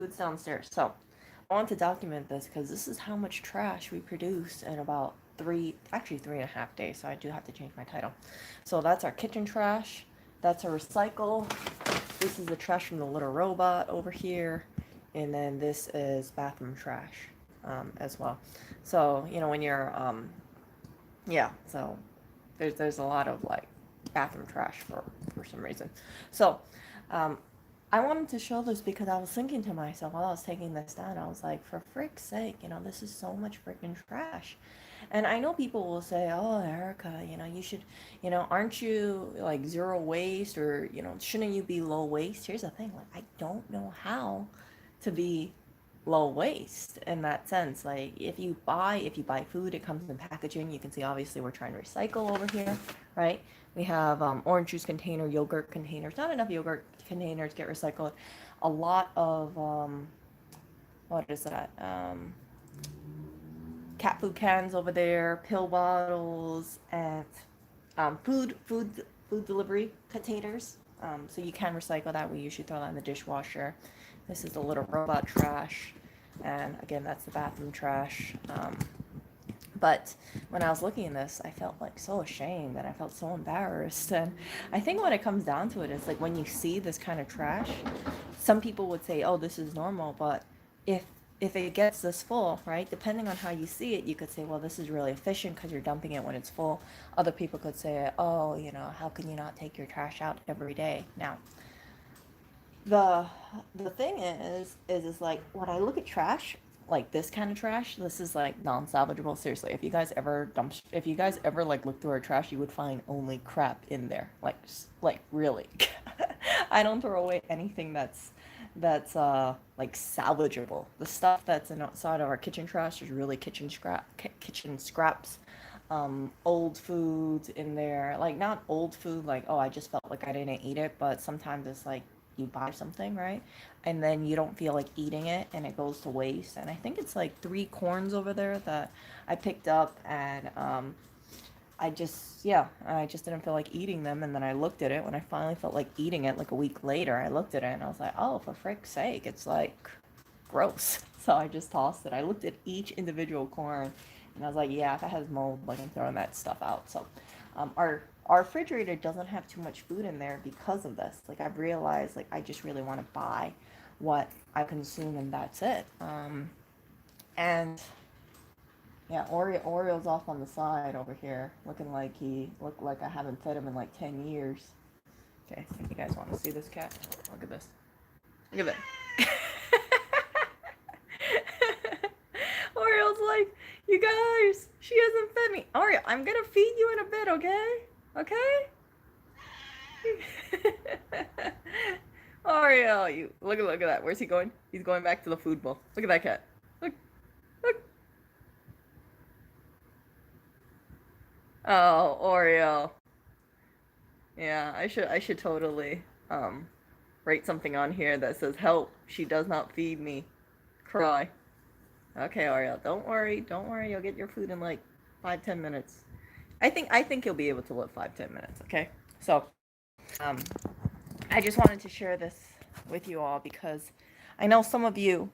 food's downstairs. So I want to document this because this is how much trash we produce in about actually 3.5 days. So I do have to change my title. So that's our kitchen trash. That's our recycle. This is the trash from the little robot over here. And then this is bathroom trash as well. So, when you're, yeah, so there's a lot of like bathroom trash for some reason. So, um, I wanted to show this because I was thinking to myself while I was taking this down, I was like, for frick's sake, this is so much freaking trash. And I know people will say, oh, Erica, you should, aren't you like zero waste or, shouldn't you be low waste? Here's the thing, like, I don't know how to be low waste in that sense. Like if you buy food, it comes in packaging. You can see obviously we're trying to recycle over here, right? We have orange juice container, yogurt containers. Not enough yogurt containers get recycled. A lot of what is that? Cat food cans over there, pill bottles, and food delivery containers. So you can recycle that. We usually throw that in the dishwasher. This is the little robot trash, and again, that's the bathroom trash. But when I was looking at this, I felt like so ashamed and I felt so embarrassed. And I think when it comes down to it, is like when you see this kind of trash, some people would say, "Oh, this is normal," but if if it gets this full, right? Depending on how you see it, you could say, "Well, this is really efficient because you're dumping it when it's full." Other people could say, "Oh, how can you not take your trash out every day?" Now, the the thing is like when I look at trash, like this kind of trash, this is like non-salvageable. Seriously, if you guys ever like look through our trash, you would find only crap in there. Like really. I don't throw away anything that's like salvageable. The stuff that's inside of our kitchen trash is really kitchen scraps. Old foods in there, like not old food like, oh, I just felt like I didn't eat it, but sometimes it's like you buy something, right? And then you don't feel like eating it and it goes to waste. And I think it's like 3 corns over there that I picked up, and I just didn't feel like eating them. And then I looked at it when I finally felt like eating it, like a week later. I looked at it and I was like, oh, for frick's sake, it's like gross. So I just tossed it. I looked at each individual corn and I was like, yeah, if it has mold, like I'm throwing that stuff out. So our refrigerator doesn't have too much food in there because of this. Like I've realized, like I just really want to buy what I consume and that's it. And yeah, Oreo's off on the side over here, looking like he looked like I haven't fed him in like 10 years. Okay, if you guys want to see this cat, look at this. Look at that. Oriole's like, you guys, she hasn't fed me. Oreo, I'm gonna feed you in a bit, okay? Okay? Oreo, you look at that. Where's he going? He's going back to the food bowl. Look at that cat. Look, look. Oh, Oreo. Yeah, I should totally write something on here that says help. She does not feed me. Cry. Okay, Oreo. Don't worry. You'll get your food in like 5-10 minutes. I think you'll be able to live 5-10 minutes. Okay. So, I just wanted to share this with you all because I know some of you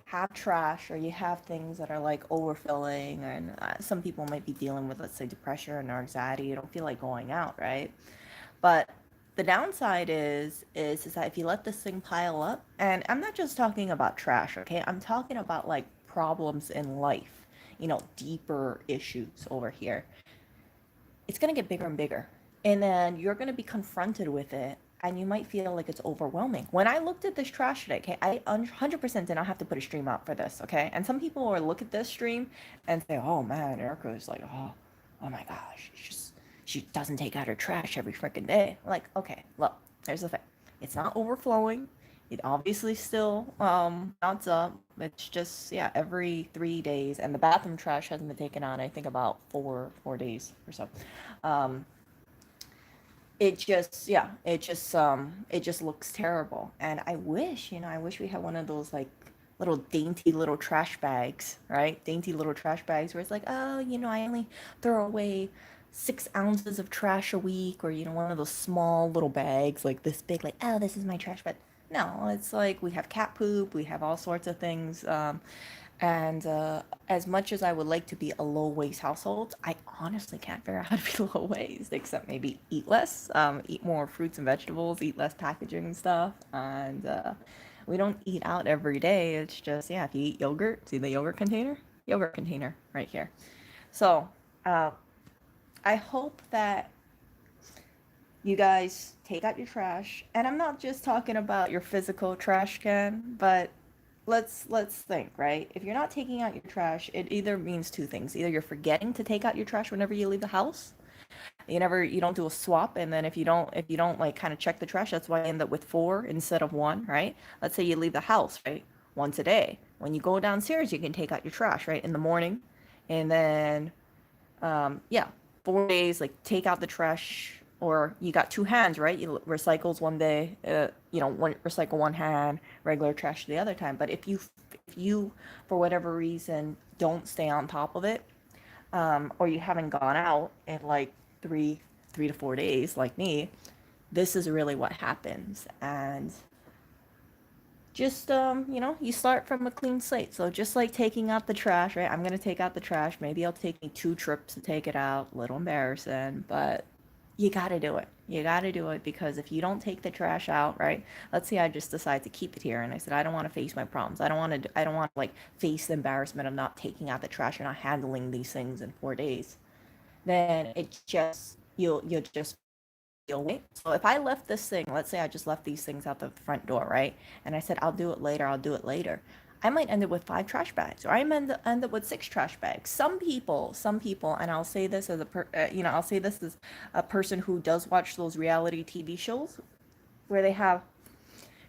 have trash or you have things that are like overfilling, and some people might be dealing with, let's say, depression or anxiety. You don't feel like going out, right? But the downside is that if you let this thing pile up, and I'm not just talking about trash, okay? I'm talking about like problems in life, deeper issues over here. It's going to get bigger and bigger. And then you're going to be confronted with it and you might feel like it's overwhelming. When I looked at this trash today, okay, I 100% did not have to put a stream out for this, okay? And some people will look at this stream and say, oh man, Erica is like, oh my gosh, she doesn't take out her trash every freaking day. Like, okay, look, here's the thing. It's not overflowing. It obviously still mounts up. It's just, yeah, every 3 days. And the bathroom trash hasn't been taken out, I think, about four days or so. Um, it just looks terrible. And I wish we had one of those like little dainty little trash bags, right? Dainty little trash bags where it's like, oh, I only throw away 6 ounces of trash a week, or one of those small little bags like this big, like, oh, this is my trash bag. No, it's like we have cat poop, we have all sorts of things. And as much as I would like to be a low waste household, I honestly can't figure out how to be low waste, except maybe eat less, eat more fruits and vegetables, eat less packaging and stuff. And we don't eat out every day. It's just, yeah, if you eat yogurt, see the yogurt container? Yogurt container right here. So uh, I hope that you guys take out your trash, and I'm not just talking about your physical trash can, but let's think, right? If you're not taking out your trash, it either means two things. Either you're forgetting to take out your trash whenever you leave the house, you don't do a swap, and then if you don't like kind of check the trash, that's why you end up with four instead of one, right? Let's say you leave the house, right? Once a day. When you go downstairs, you can take out your trash, right? In the morning, and then yeah, 4 days, like take out the trash, or you got two hands, right? You recycles one day, recycle one hand, regular trash the other time. But if you for whatever reason don't stay on top of it, or you haven't gone out in like three to 4 days, like me, this is really what happens. And just you start from a clean slate. So just like taking out the trash, right? I'm gonna take out the trash. Maybe it'll take me 2 trips to take it out. A little embarrassing, but you gotta do it. You gotta do it, because if you don't take the trash out, right? Let's say I just decide to keep it here, and I said I don't want to face my problems. I don't want to like face the embarrassment of not taking out the trash or not handling these things in 4 days. Then it just you'll just feel weight. So if I left this thing, let's say I just left these things out the front door, right? And I said, I'll do it later, I'll do it later. I might end up with 5 trash bags, or I might end up with 6 trash bags. Some people, and I'll say this as I'll say this as a person who does watch those reality TV shows where they have,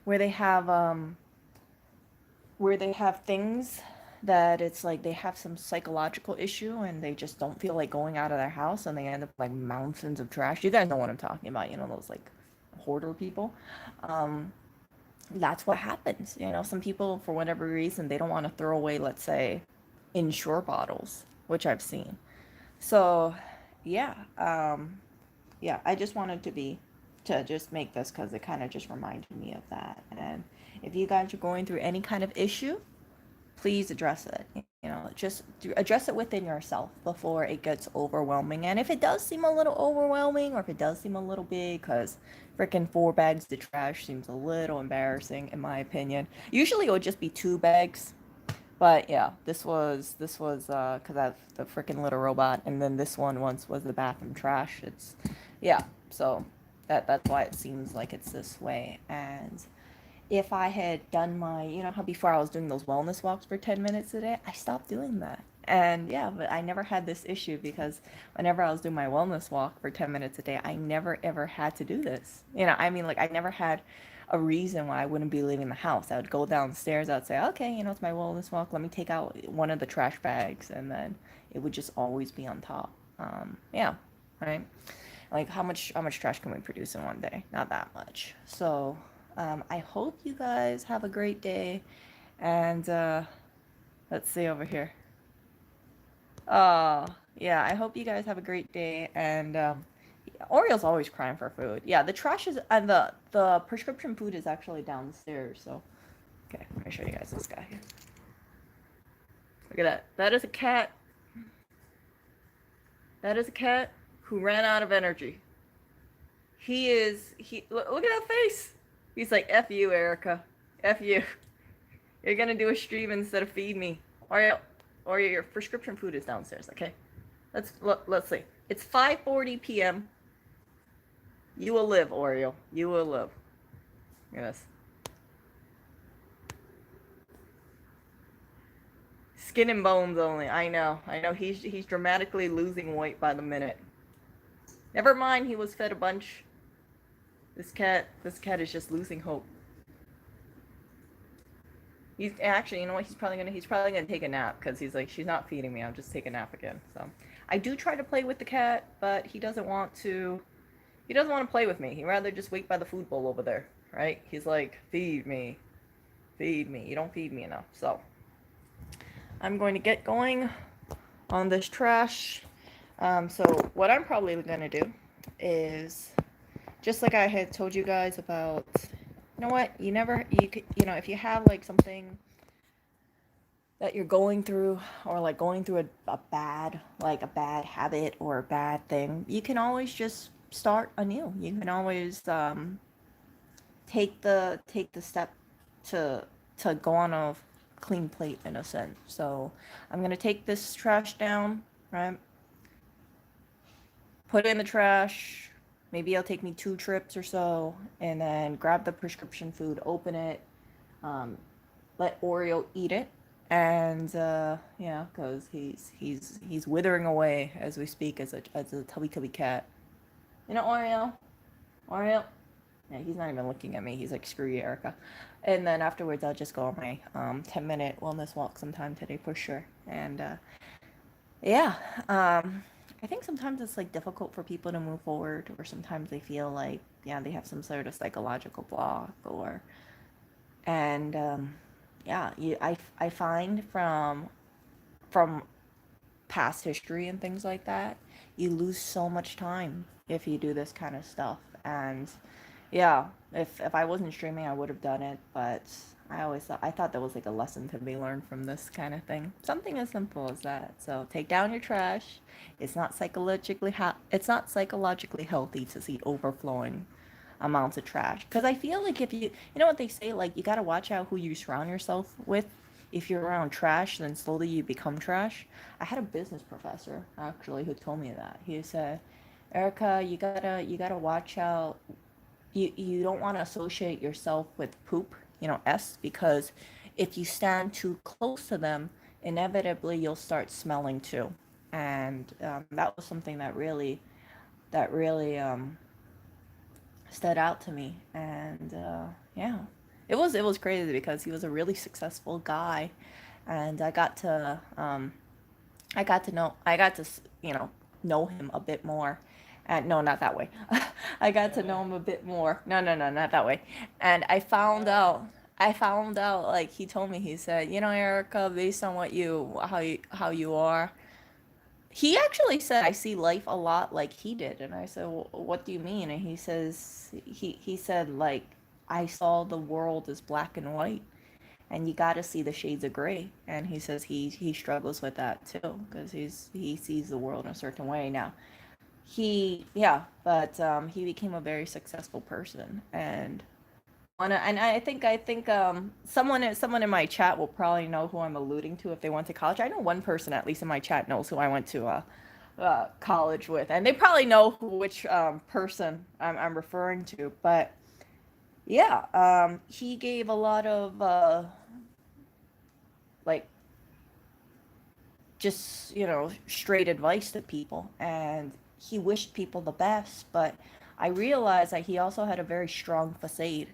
where they have, where they have things that it's like they have some psychological issue and they just don't feel like going out of their house, and they end up like mountains of trash. You guys know what I'm talking about, those like hoarder people. Um, that's what happens. Some people, for whatever reason, they don't want to throw away, let's say, Ensure bottles, which I've seen. So, yeah, yeah, I just wanted to just make this because it kind of just reminded me of that. And if you guys are going through any kind of issue, please address it. Just address it within yourself before it gets overwhelming. And if it does seem a little overwhelming, or if it does seem a little big, because freaking 4 bags of trash seems a little embarrassing in my opinion. Usually it would just be 2 bags, but yeah, this was because I have the freaking little robot, and then this one once was the bathroom trash. It's yeah, so that's why it seems like it's this way. And if I had done my, how before I was doing those wellness walks for 10 minutes a day, I stopped doing that. And yeah, but I never had this issue, because whenever I was doing my wellness walk for 10 minutes a day, I never ever had to do this. Like I never had a reason why I wouldn't be leaving the house. I would go downstairs, I'd say, okay, it's my wellness walk. Let me take out one of the trash bags, and then it would just always be on top. Yeah, right. Like how much trash can we produce in one day? Not that much. So I hope you guys have a great day. And let's see over here. Oh, yeah, I hope you guys have a great day. And Oriole's always crying for food. Yeah, the trash is, and the prescription food is actually downstairs. So, okay, let me show you guys this guy here. Look at that. That is a cat. That is a cat who ran out of energy. Look at that face. He's like, F you, Erica. F you. You're gonna do a stream instead of feed me. Or your prescription food is downstairs, okay? Let's see. It's 5:40 p.m. You will live, Oreo. You will live. Yes. Skin and bones only. I know. I know. He's dramatically losing weight by the minute. Never mind. He was fed a bunch. This cat is just losing hope. He's actually, you know what? He's probably gonna take a nap, because he's like, she's not feeding me. I'll just take a nap again. So I do try to play with the cat, but he doesn't want to. He doesn't want to play with me. He'd rather just wait by the food bowl over there, right? He's like, feed me, feed me. You don't feed me enough. So I'm going to get going on this trash. So what I'm probably gonna do is, just like I had told you guys about You know what? You know, if you have like something that you're going through, or like going through a bad habit or a bad thing, you can always just start anew. You can always take the step to go on a clean plate in a sense. So I'm gonna take this trash down, right? Put it in the trash. Maybe it'll take me 2 trips or so, and then grab the prescription food, open it, um, let Oreo eat it, and yeah, because he's withering away as we speak as a tubby tubby cat. You know, Oreo, Oreo. Yeah, he's not even looking at me. He's like, screw you, Erica. And then afterwards, I'll just go on my 10-minute wellness walk sometime today for sure. And yeah, I think sometimes it's like difficult for people to move forward, or sometimes they feel like, yeah, they have some sort of psychological block, or, and yeah, I find from past history and things like that, you lose so much time if you do this kind of stuff. And yeah, if I wasn't streaming, I would have done it, but I thought that was like a lesson to be learned from this kind of thing. Something as simple as that. So take down your trash. It's not psychologically healthy to see overflowing amounts of trash, because I feel like if you know what they say, like you got to watch out who you surround yourself with. If you're around trash, then slowly you become trash. I had a business professor actually who told me that. He said, Erica, you gotta watch out. You don't want to associate yourself with poop, you know, s, because if you stand too close to them, inevitably you'll start smelling too. And that was something that really stood out to me. And yeah, it was crazy because he was a really successful guy, and I got to know him a bit more. And no, not that way. I got to know him a bit more. No, no, no, not that way. And I found out, like, he told me, he said, you know, Erica, based on how you are, he actually said, I see life a lot like he did. And I said, well, what do you mean? And he said, like, I saw the world as black and white, and you got to see the shades of gray. And he says he struggles with that too, because he sees the world in a certain way. Now, but he became a very successful person. And I think someone in my chat will probably know who I'm alluding to if they went to college. I know one person at least in my chat knows who I went to college with, and they probably know which person I'm referring to. But yeah, he gave a lot of like, just, straight advice to people, and he wished people the best. But I realized that he also had a very strong facade,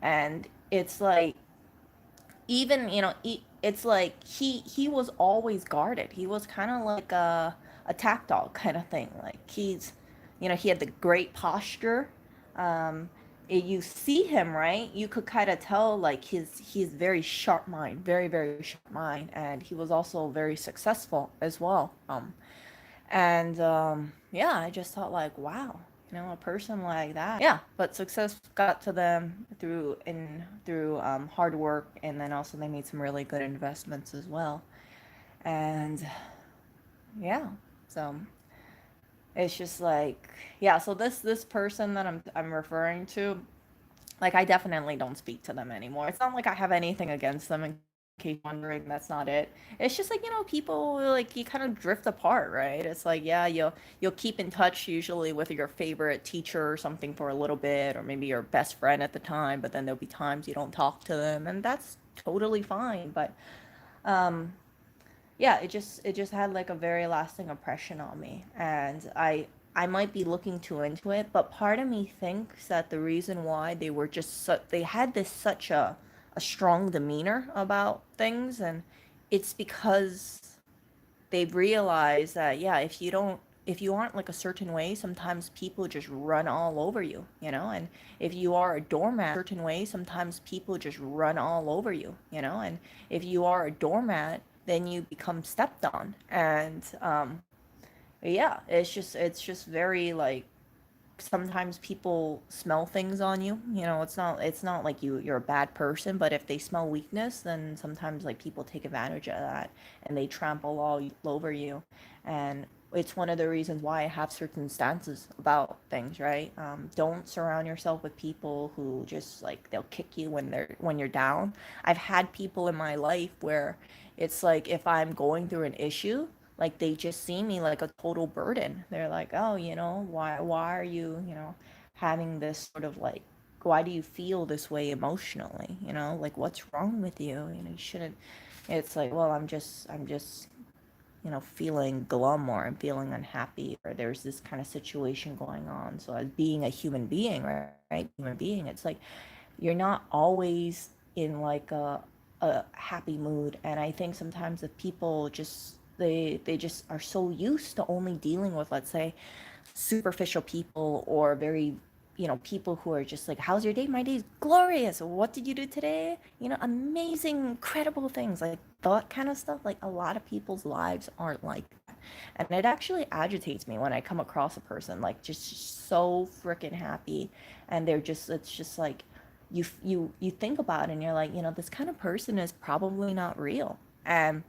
and it's like, even, it's like he was always guarded. He was kind of like a attack dog kind of thing. Like, he had the great posture. You see him, right, you could kind of tell, like, he's very sharp mind, very, very sharp mind. And he was also very successful as well. And yeah, I just thought, like, wow, a person like that. Yeah, but success got to them through hard work, and then also they made some really good investments as well. And yeah, so it's just like, yeah. So this person that I'm referring to, like, I definitely don't speak to them anymore. It's not like I have anything against them, in case you're wondering. That's not it. It's just like, people, like, you kind of drift apart, right? It's like, yeah, you'll keep in touch usually with your favorite teacher or something for a little bit, or maybe your best friend at the time, but then there'll be times you don't talk to them, and that's totally fine. But um yeah, it just had like a very lasting impression on me. And I might be looking too into it, but part of me thinks that the reason why they had this such a strong demeanor about things, and it's because they've realized that, yeah, if you aren't like a certain way, sometimes people just run all over you, and if you are a doormat certain way, sometimes people just run all over you, and if you are a doormat, then you become stepped on. And yeah, it's just very, like, sometimes people smell things on you. You know, it's not like you're a bad person, but if they smell weakness, then sometimes like people take advantage of that and they trample all over you. And it's one of the reasons why I have certain stances about things, right? Don't surround yourself with people who just like they'll kick you when you're down. I've had people in my life where it's like if I'm going through an issue, like they just see me like a total burden. They're like, oh, why are you, having this sort of like, why do you feel this way emotionally? Like what's wrong with you? You shouldn't. It's like, well, I'm just feeling glum, or I'm feeling unhappy, or there's this kind of situation going on. So as being a human being, right? Human being, it's like you're not always in like a happy mood. And I think sometimes if people just they just are so used to only dealing with, let's say, superficial people, or very, people who are just like, how's your day? My day's glorious. What did you do today? Amazing, incredible things, like that kind of stuff. Like a lot of people's lives aren't like that. And it actually agitates me when I come across a person like just so freaking happy, and it's just like you think about it and you're like, this kind of person is probably not real. And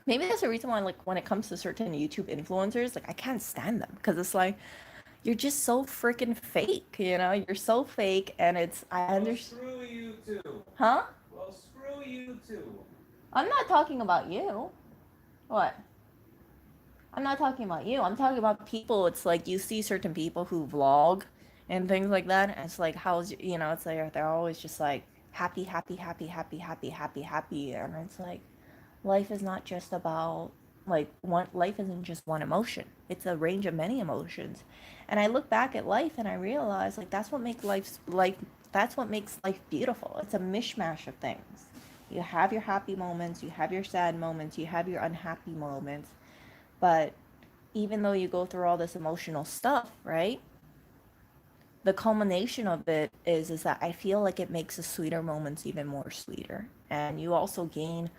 maybe that's the reason why, like, when it comes to certain YouTube influencers, like, I can't stand them, because it's like you're just so freaking fake. You're so fake, and I Well, understand. screw you too. Huh? Well, screw you too. I'm not talking about you. What? I'm not talking about you. I'm talking about people. It's like you see certain people who vlog and things like that. And it's like, it's like they're always just like happy, happy, happy, happy, happy, happy, happy. And it's like, life is not just about like one, life isn't just one emotion. It's a range of many emotions. And I look back at life and I realize like that's what makes life beautiful. It's a mishmash of things. You have your happy moments, you have your sad moments, you have your unhappy moments. But even though you go through all this emotional stuff, right? The culmination of it is that I feel like it makes the sweeter moments even more sweeter. And you also gain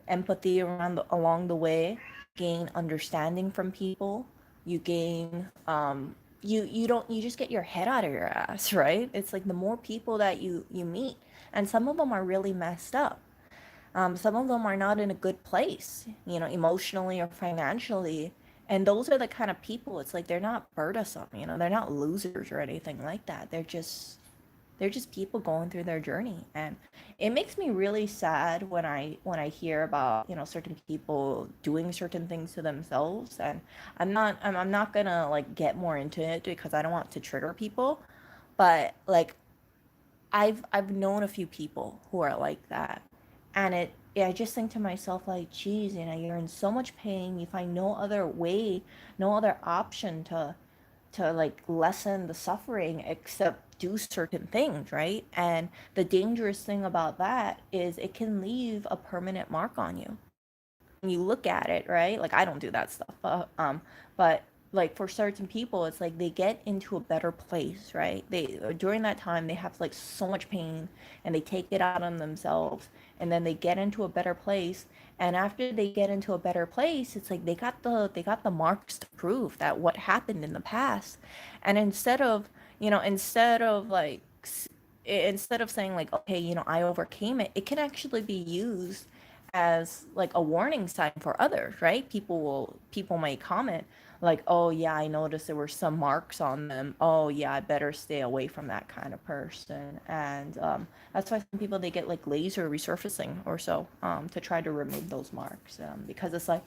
empathy along the way, gain understanding from people. You gain you just get your head out of your ass, right? It's like the more people that you meet, and some of them are really messed up. Some of them are not in a good place, emotionally or financially. And those are the kind of people, it's like they're not burdensome, they're not losers or anything like that. They're just people going through their journey. And it makes me really sad when I hear about, certain people doing certain things to themselves. And I'm not gonna like get more into it because I don't want to trigger people. But like I've known a few people who are like that, and I just think to myself like, geez, you're in so much pain. You find no other way, no other option to like lessen the suffering except do certain things, right? And the dangerous thing about that is it can leave a permanent mark on you. You look at it, right? Like I don't do that stuff, but like for certain people, it's like they get into a better place, right? They during that time they have like so much pain and they take it out on themselves, and then they get into a better place. And after they get into a better place, it's like they got the marks to prove that what happened in the past. And instead of saying like, okay, I overcame it, it can actually be used as like a warning sign for others, right? People might comment like, oh yeah, I noticed there were some marks on them. Oh yeah, I better stay away from that kind of person. And that's why some people, they get like laser resurfacing or so, to try to remove those marks, because it's like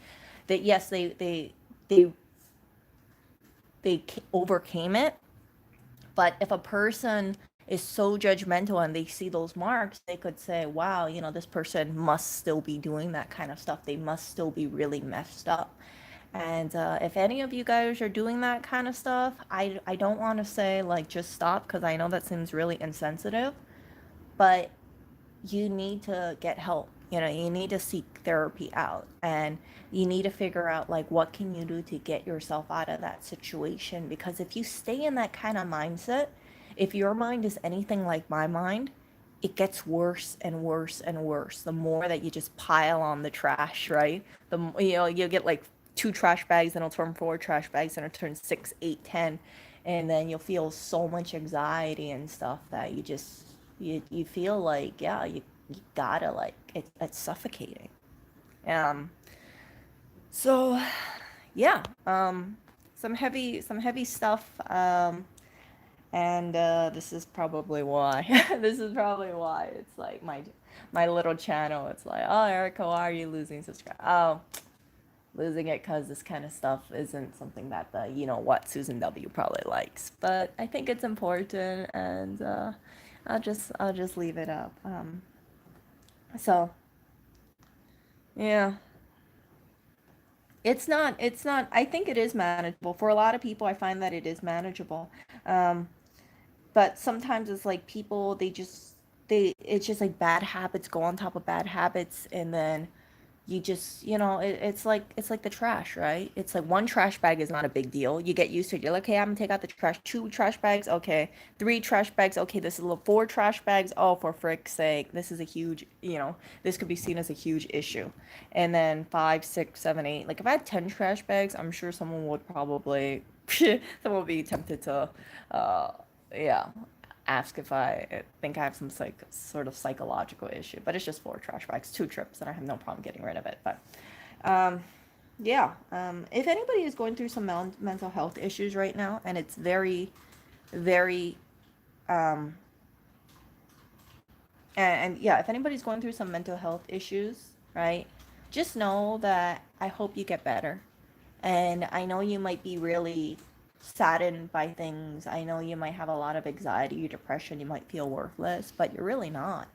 that. Yes, they overcame it, but if a person is so judgmental and they see those marks, they could say, wow, this person must still be doing that kind of stuff. They must still be really messed up. And if any of you guys are doing that kind of stuff, I don't want to say like just stop, because I know that seems really insensitive, but you need to get help. You need to seek therapy out, and you need to figure out like what can you do to get yourself out of that situation. Because if you stay in that kind of mindset, if your mind is anything like my mind, it gets worse and worse and worse the more that you just pile on the trash, right? You'll get like two trash bags, and it'll turn four trash bags, and it'll turn six, eight, 10. and then you'll feel so much anxiety and stuff that you feel like, yeah, you gotta, like, it's suffocating. um so yeah, some heavy stuff. And this is probably why this is probably why it's like my little channel, it's like, oh, Erica, why are you losing subscribe? Oh, losing it because this kind of stuff isn't something that the, you know what, Susan W probably likes, but I think it's important, and I'll just leave it up. So yeah, it's not, I think it is manageable for a lot of people. I find that it is manageable. um but sometimes it's like people, it's just like bad habits go on top of bad habits, and then you just, it's like the trash, right? It's like one trash bag is not a big deal. You get used to it. You're like, okay, I'm gonna take out the trash. Two trash bags, okay. Three trash bags, okay. This is a little. Four trash bags, oh, for frick's sake, this is a huge, this could be seen as a huge issue. And then five, six, seven, eight. Like if I had 10 trash bags, I'm sure someone would probably, someone would be tempted to, uh, yeah, ask if I think I have some sort of psychological issue. But it's just four trash bags, two trips, and I have no problem getting rid of it. But um, yeah, if anybody is going through some mental health issues right now, and it's very, very, um, and yeah, if anybody's going through some mental health issues, right, just know that I hope you get better. And I know you might be really saddened by things. I know you might have a lot of anxiety, depression. You might feel worthless, but you're really not.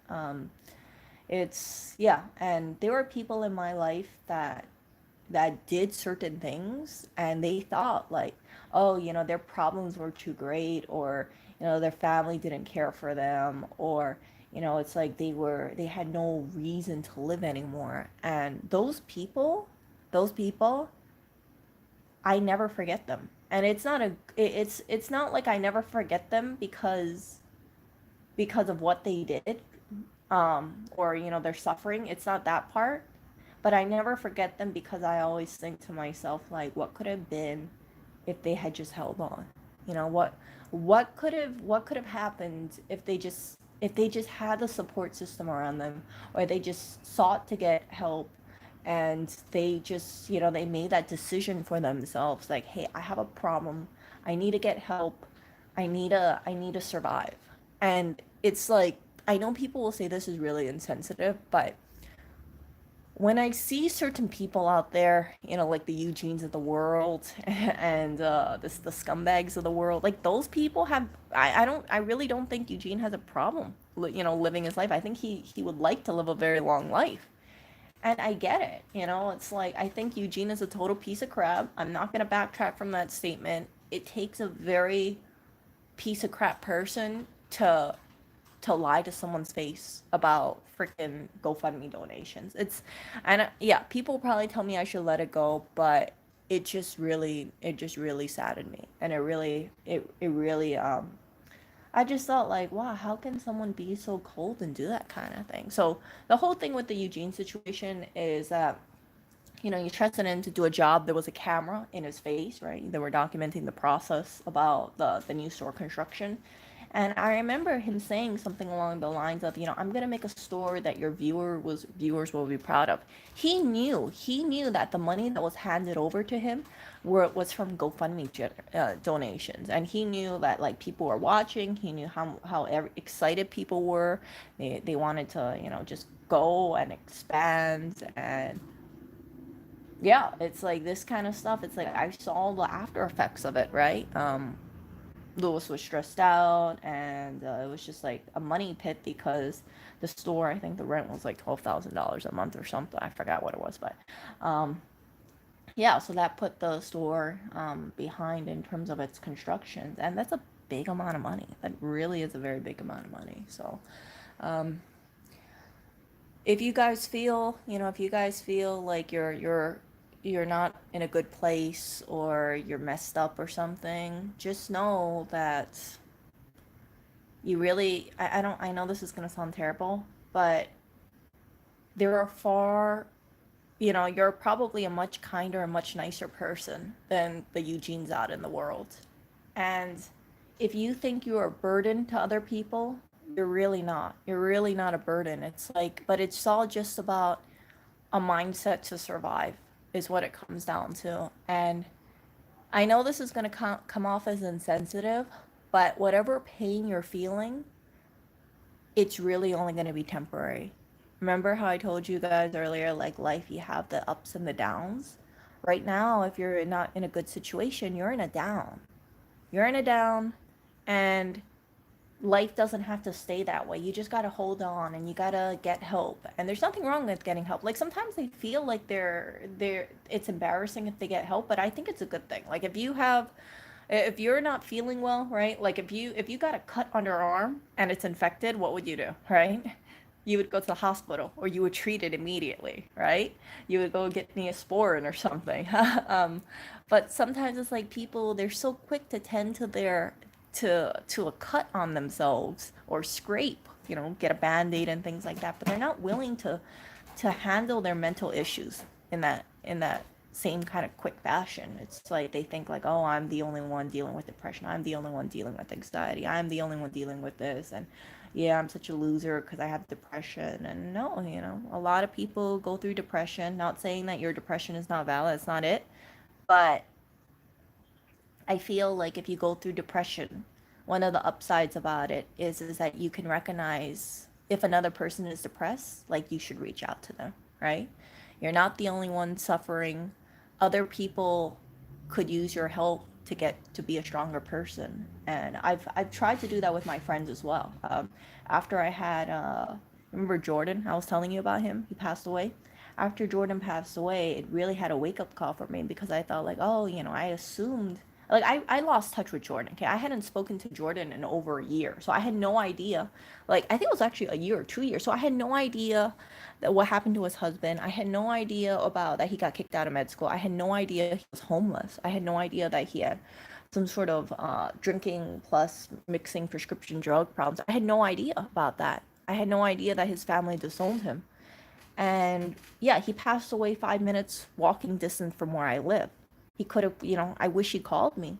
Yeah. And there were people in my life that did certain things, and they thought like, oh, their problems were too great, or their family didn't care for them, or it's like they had no reason to live anymore. And those people, I never forget them. And it's not like I never forget them because of what they did, or their suffering. It's not that part, but I never forget them because I always think to myself, like, what could have been if they had just held on. What could have happened if they just had the support system around them, or they just sought to get help, and they just, they made that decision for themselves, like, hey, I have a problem, I need to get help, I need to survive. And it's like, I know people will say this is really insensitive, but when I see certain people out there, like the Eugenes of the world, and the scumbags of the world, like those people have, I really don't think Eugene has a problem, living his life. I think he would like to live a very long life. And I get it, it's like, I think Eugene is a total piece of crap. I'm not going to backtrack from that statement. It takes a very piece of crap person to lie to someone's face about freaking GoFundMe donations. And yeah, people probably tell me I should let it go, but it just really saddened me. And it really, I just thought, like, wow, how can someone be so cold and do that kind of thing? So the whole thing with the Eugene situation is that, you trusted him to do a job. There was a camera in his face, right? They were documenting the process about the new store construction. And I remember him saying something along the lines of, I'm gonna make a store that your viewers will be proud of. He knew that the money that was handed over to him was from GoFundMe donations, and he knew that, like, people were watching. He knew how excited people were. They wanted to, just go and expand. And yeah, it's like this kind of stuff. It's like I saw the after effects of it, right? Lewis was stressed out, and it was just like a money pit, because the store, I think the rent was like $12,000 a month or something. I forgot what it was, but um, yeah, so that put the store behind in terms of its construction, and that's a big amount of money. That really is a very big amount of money. So um, if you guys feel like you're not in a good place, or you're messed up or something, just know that you really, I know this is going to sound terrible, but there are far, you're probably a much kinder and much nicer person than the Eugenes out in the world. And if you think you're a burden to other people, you're really not. You're really not a burden. It's like, but it's all just about a mindset to survive, is what it comes down to. And I know this is going to come off as insensitive, but whatever pain you're feeling, it's really only going to be temporary. Remember how I told you guys earlier, like life, you have the ups and the downs? Right now, if you're not in a good situation, you're in a down. You're in a down, and life doesn't have to stay that way. You just got to hold on and you got to get help. And there's nothing wrong with getting help. Like sometimes they feel like they're it's embarrassing if they get help, but I think it's a good thing. Like if you're not feeling well, right? Like if you got a cut on your arm and it's infected, what would you do, right? You would go to the hospital or you would treat it immediately, right? You would go get Neosporin or something. But sometimes it's like people, they're so quick to tend to their to a cut on themselves or scrape, get a band-aid and things like that, but they're not willing to handle their mental issues in that same kind of quick fashion. It's like they think like, oh, I'm the only one dealing with depression. I'm the only one dealing with anxiety. I'm the only one dealing with this. And yeah, I'm such a loser because I have depression. And no, a lot of people go through depression. Not saying that your depression is not valid. It's not it. But I feel like if you go through depression, one of the upsides about it is that you can recognize if another person is depressed, like you should reach out to them, right? You're not the only one suffering. Other people could use your help to get to be a stronger person, and I've tried to do that with my friends as well. After I had remember Jordan? I was telling you about him. He passed away. After Jordan passed away, it really had a wake up call for me because I thought like, oh, I assumed like I lost touch with Jordan. Okay, I hadn't spoken to Jordan in over a year, so I had no idea. Like I think it was actually a year or 2 years. So I had no idea that what happened to his husband. I had no idea about that he got kicked out of med school. I had no idea he was homeless. I had no idea that he had some sort of drinking plus mixing prescription drug problems. I had no idea about that. I had no idea that his family disowned him. And yeah, he passed away 5 minutes walking distance from where I live. He could have, I wish he called me.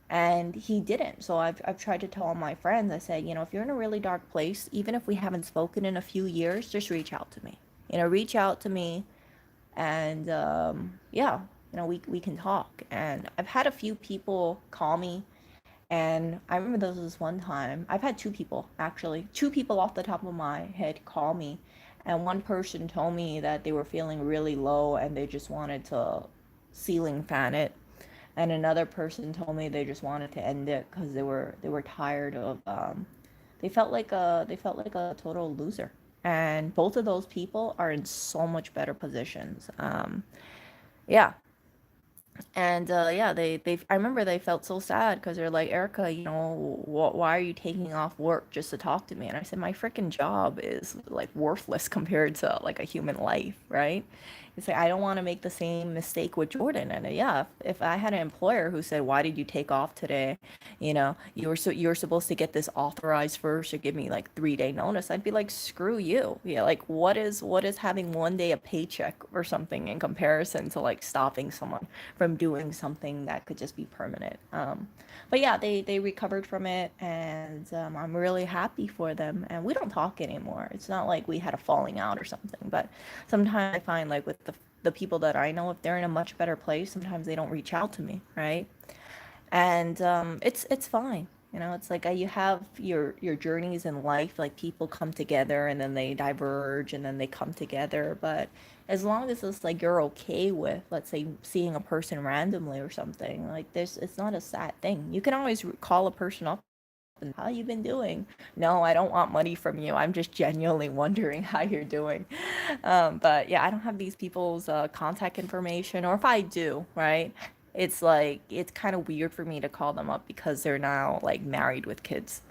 And he didn't. So I've tried to tell all my friends, I said, if you're in a really dark place, even if we haven't spoken in a few years, just reach out to me. Reach out to me and yeah, we can talk. And I've had a few people call me, and I remember there was this one time, I've had two people actually, two people off the top of my head call me, and one person told me that they were feeling really low and they just wanted to ceiling fan it, and another person told me they just wanted to end it because they were tired of they felt like a total loser. And both of those people are in so much better positions. Yeah, and yeah, they I remember they felt so sad because they're like, Erica, why are you taking off work just to talk to me? And I said, my freaking job is like worthless compared to like a human life, right? It's like I don't want to make the same mistake with Jordan. And yeah, if I had an employer who said, why did you take off today? You're supposed to get this authorized first or give me like 3 day notice. I'd be like, screw you. Yeah, like what is having one day a paycheck or something in comparison to like stopping someone from doing something that could just be permanent. But yeah, they recovered from it, and I'm really happy for them. And we don't talk anymore. It's not like we had a falling out or something. But sometimes I find like with the people that I know, if they're in a much better place, sometimes they don't reach out to me, right? And it's fine. It's like you have your journeys in life. Like people come together and then they diverge and then they come together. But as long as it's like you're okay with, let's say, seeing a person randomly or something, like this, it's not a sad thing. You can always call a person up and how you been doing. No, I don't want money from you. I'm just genuinely wondering how you're doing. But yeah, I don't have these people's contact information, or if I do, right? It's like it's kind of weird for me to call them up because they're now like married with kids.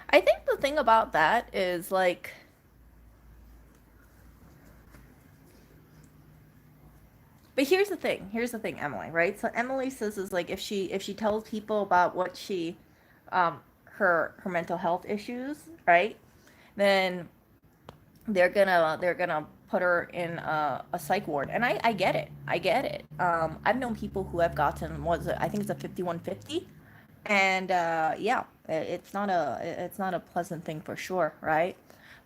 I think the thing about that is like But here's the thing, Emily, right? So Emily says is like if she tells people about what she her mental health issues, right? Then they're gonna put her in a psych ward, and I get it, I get it. I've known people who have gotten, was it, I think it's a 5150, and yeah, it's not a pleasant thing for sure, right?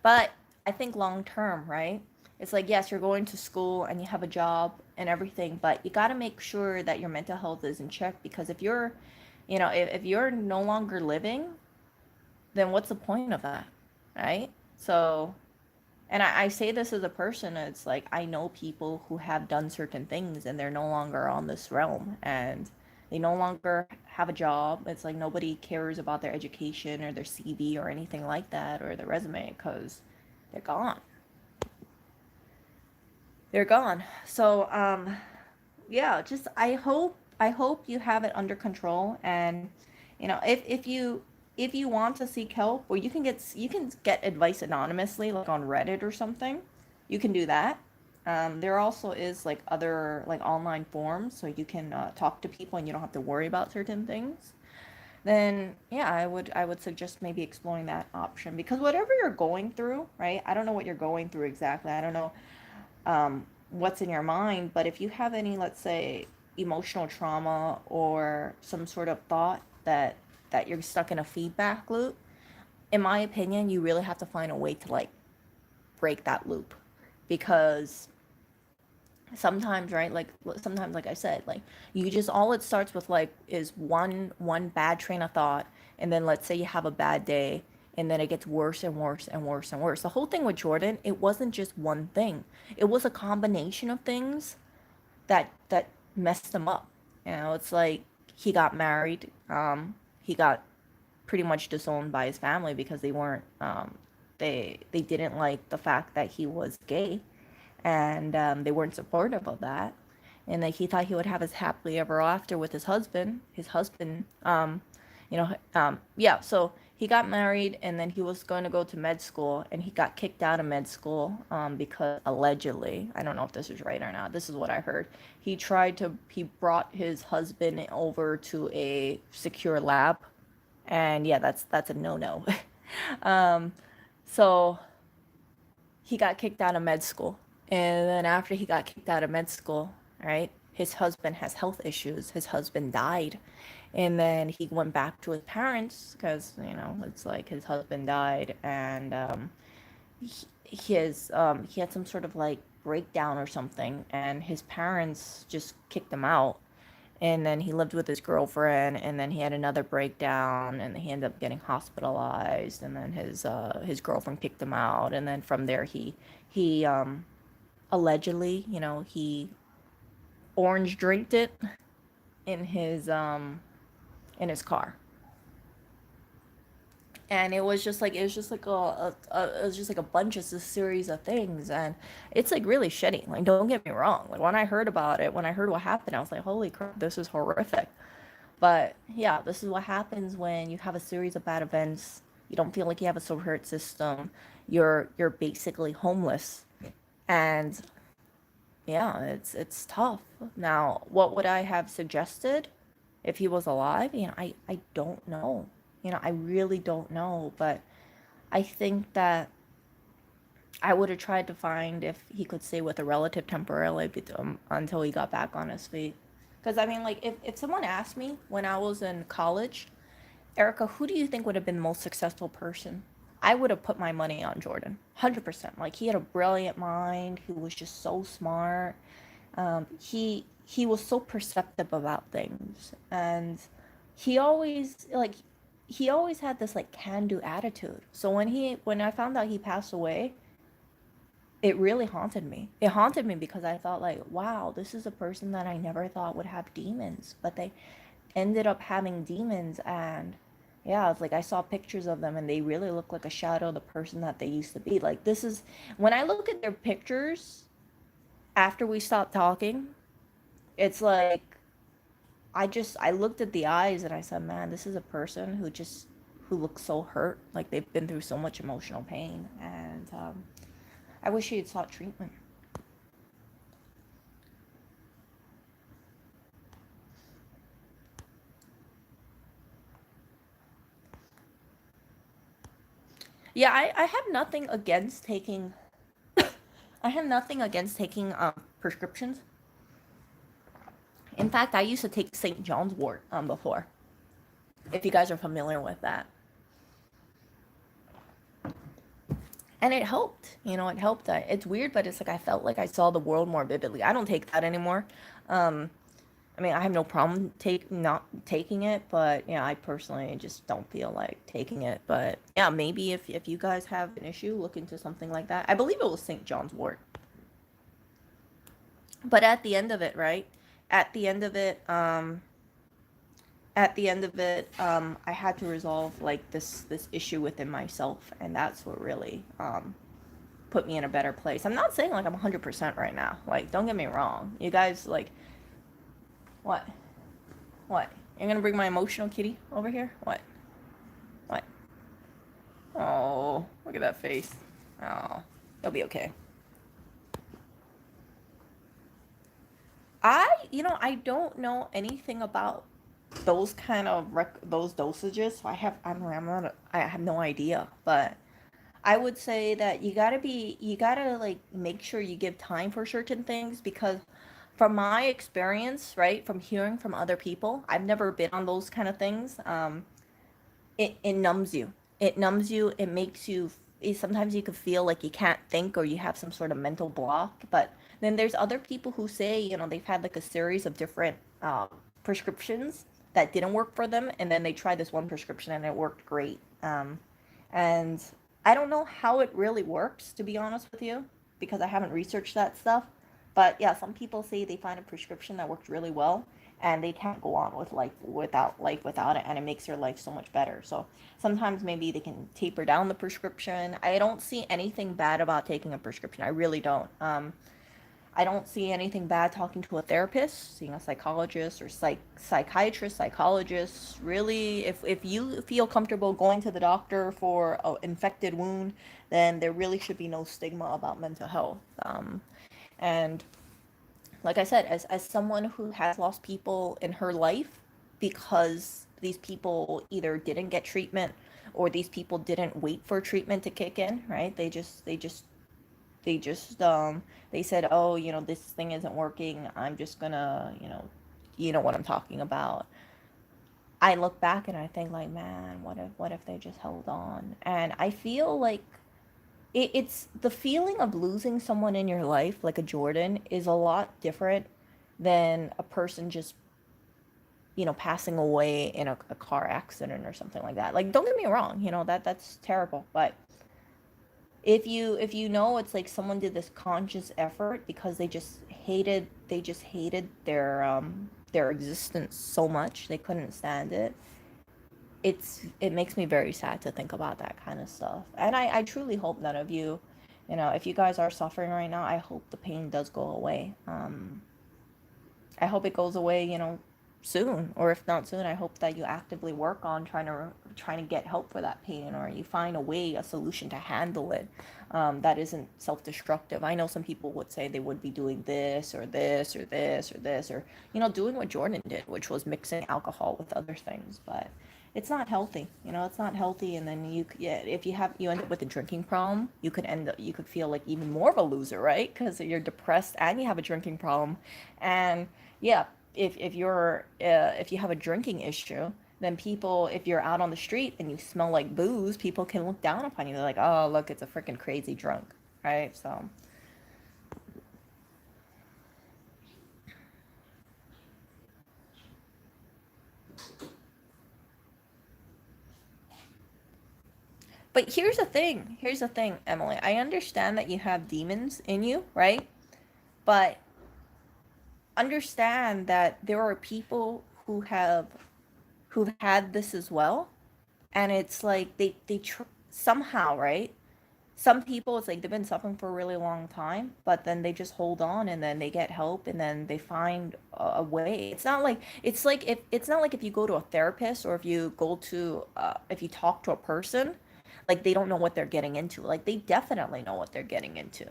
But I think long term, right, it's like, yes, you're going to school and you have a job and everything, but you got to make sure that your mental health is in check, because if you're, if you're no longer living, then what's the point of that, right? So, and I say this as a person, it's like I know people who have done certain things and they're no longer on this realm, and they no longer have a job. It's like nobody cares about their education or their CV or anything like that, or their resume, because they're gone. They're gone. So, yeah, just I hope you have it under control, and if you want to seek help, or you can get advice anonymously, like on Reddit or something. You can do that. There also is like other like online forums, so you can talk to people and you don't have to worry about certain things. Then yeah, I would suggest maybe exploring that option, because whatever you're going through, right? I don't know what you're going through exactly. I don't know what's in your mind, but if you have any, let's say, emotional trauma or some sort of thought that you're stuck in a feedback loop, in my opinion, you really have to find a way to like break that loop, because sometimes, right, like sometimes, like I said, like you just, all it starts with like is one bad train of thought, and then let's say you have a bad day, and then it gets worse and worse and worse and worse. The whole thing with Jordan, it wasn't just one thing, it was a combination of things that messed him up. It's like he got married, he got pretty much disowned by his family because they weren't they didn't like the fact that he was gay, and they weren't supportive of that. And like he thought he would have his happily ever after with his husband. His husband, yeah. So he got married, and then he was going to go to med school, and he got kicked out of med school because allegedly, I don't know if this is right or not. This is what I heard. He brought his husband over to a secure lab, and yeah, that's a no no. um, so he got kicked out of med school. And then after he got kicked out of med school, right, his husband has health issues. His husband died. And then he went back to his parents because, it's like his husband died, and he had some sort of like breakdown or something, and his parents just kicked him out. And then he lived with his girlfriend, and then he had another breakdown, and he ended up getting hospitalized, and then his girlfriend kicked him out, and then from there he allegedly, he orange drinked it in his car. And it was just like a bunch of this series of things, and it's like really shitty, like don't get me wrong, like when I heard about it, when I heard what happened, I was like, holy crap, this is horrific. But yeah, this is what happens when you have a series of bad events. You don't feel like you have a support system. You're basically homeless. And yeah, it's tough. Now, what would I have suggested if he was alive? I don't know. I really don't know, but I think that I would have tried to find if he could stay with a relative temporarily until he got back on his feet. Because, I mean, like, if someone asked me when I was in college, Erica, who do you think would have been the most successful person? I would have put my money on Jordan. 100%. Like, he had a brilliant mind. He was just so smart. He was so perceptive about things. And he always, like, he always had this, like, can-do attitude. So when I found out he passed away, it really haunted me. It haunted me because I thought like, wow, this is a person that I never thought would have demons, but they ended up having demons. And yeah, it's like I saw pictures of them and they really look like a shadow of the person that they used to be. Like this is when I look at their pictures after we stopped talking, it's like I looked at the eyes and I said, man, this is a person who looks so hurt, like they've been through so much emotional pain. And I wish he had sought treatment. Yeah, I have nothing against taking. I have nothing against taking prescriptions. In fact, I used to take St. John's wort before. If you guys are familiar with that, and it helped. You know, it helped. It's weird, but it's like I felt like I saw the world more vividly. I don't take that anymore. Um, I mean, I have no problem not taking it, but yeah, I personally just don't feel like taking it. But yeah, maybe if you guys have an issue, look into something like that. I believe it was St. John's wort. But at the end of it, right? At the end of it, I had to resolve like this issue within myself, and that's what really put me in a better place. I'm not saying like I'm 100% right now. Like, don't get me wrong. You guys like what? What? You're gonna bring my emotional kitty over here? What? What? Oh, look at that face. Oh, it'll be okay. I don't know anything about those kind of those dosages. So I have no idea. But I would say that you gotta like make sure you give time for certain things because from my experience, right, from hearing from other people, I've never been on those kind of things. It numbs you. It numbs you. It makes you. Sometimes you could feel like you can't think or you have some sort of mental block. But then there's other people who say, they've had like a series of different prescriptions that didn't work for them, and then they tried this one prescription and it worked great. And I don't know how it really works, to be honest with you, because I haven't researched that stuff. But yeah, some people say they find a prescription that works really well, and they can't go on with life without it, and it makes their life so much better. So sometimes maybe they can taper down the prescription. I don't see anything bad about taking a prescription. I really don't. I don't see anything bad talking to a therapist, seeing a psychologist or psychiatrist, psychologist. Really, if you feel comfortable going to the doctor for an infected wound, then there really should be no stigma about mental health. And like I said, as someone who has lost people in her life because these people either didn't get treatment or these people didn't wait for treatment to kick in, right? They said, oh, this thing isn't working. I'm just gonna, you know what I'm talking about. I look back and I think like, man, what if they just held on? And I feel like it's the feeling of losing someone in your life, like a Jordan, is a lot different than a person just, passing away in a car accident or something like that. Like, don't get me wrong, that's terrible. But if you know it's like someone did this conscious effort because they just hated their existence so much they couldn't stand it. It makes me very sad to think about that kind of stuff. And I truly hope none of you, if you guys are suffering right now, I hope the pain does go away. I hope it goes away, soon. Or if not soon, I hope that you actively work on trying to get help for that pain, or you find a way, a solution to handle it that isn't self-destructive. I know some people would say they would be doing this or this or this or this, or doing what Jordan did, which was mixing alcohol with other things, but it's not healthy. It's not healthy. And then yeah, if you end up with a drinking problem, you could feel like even more of a loser, right? Because you're depressed and you have a drinking problem. And yeah, if you have a drinking issue, then people, if you're out on the street and you smell like booze, people can look down upon you. They're like, oh, look, it's a freaking crazy drunk, right? So but here's the thing, Emily. I understand that you have demons in you, right? But understand that there are people who've had this as well, and it's like somehow, right? Some people, it's like they've been suffering for a really long time, but then they just hold on and then they get help and then they find a way. It's not like if you go to a therapist, or if you talk to a person, like they don't know what they're getting into. Like they definitely know what they're getting into.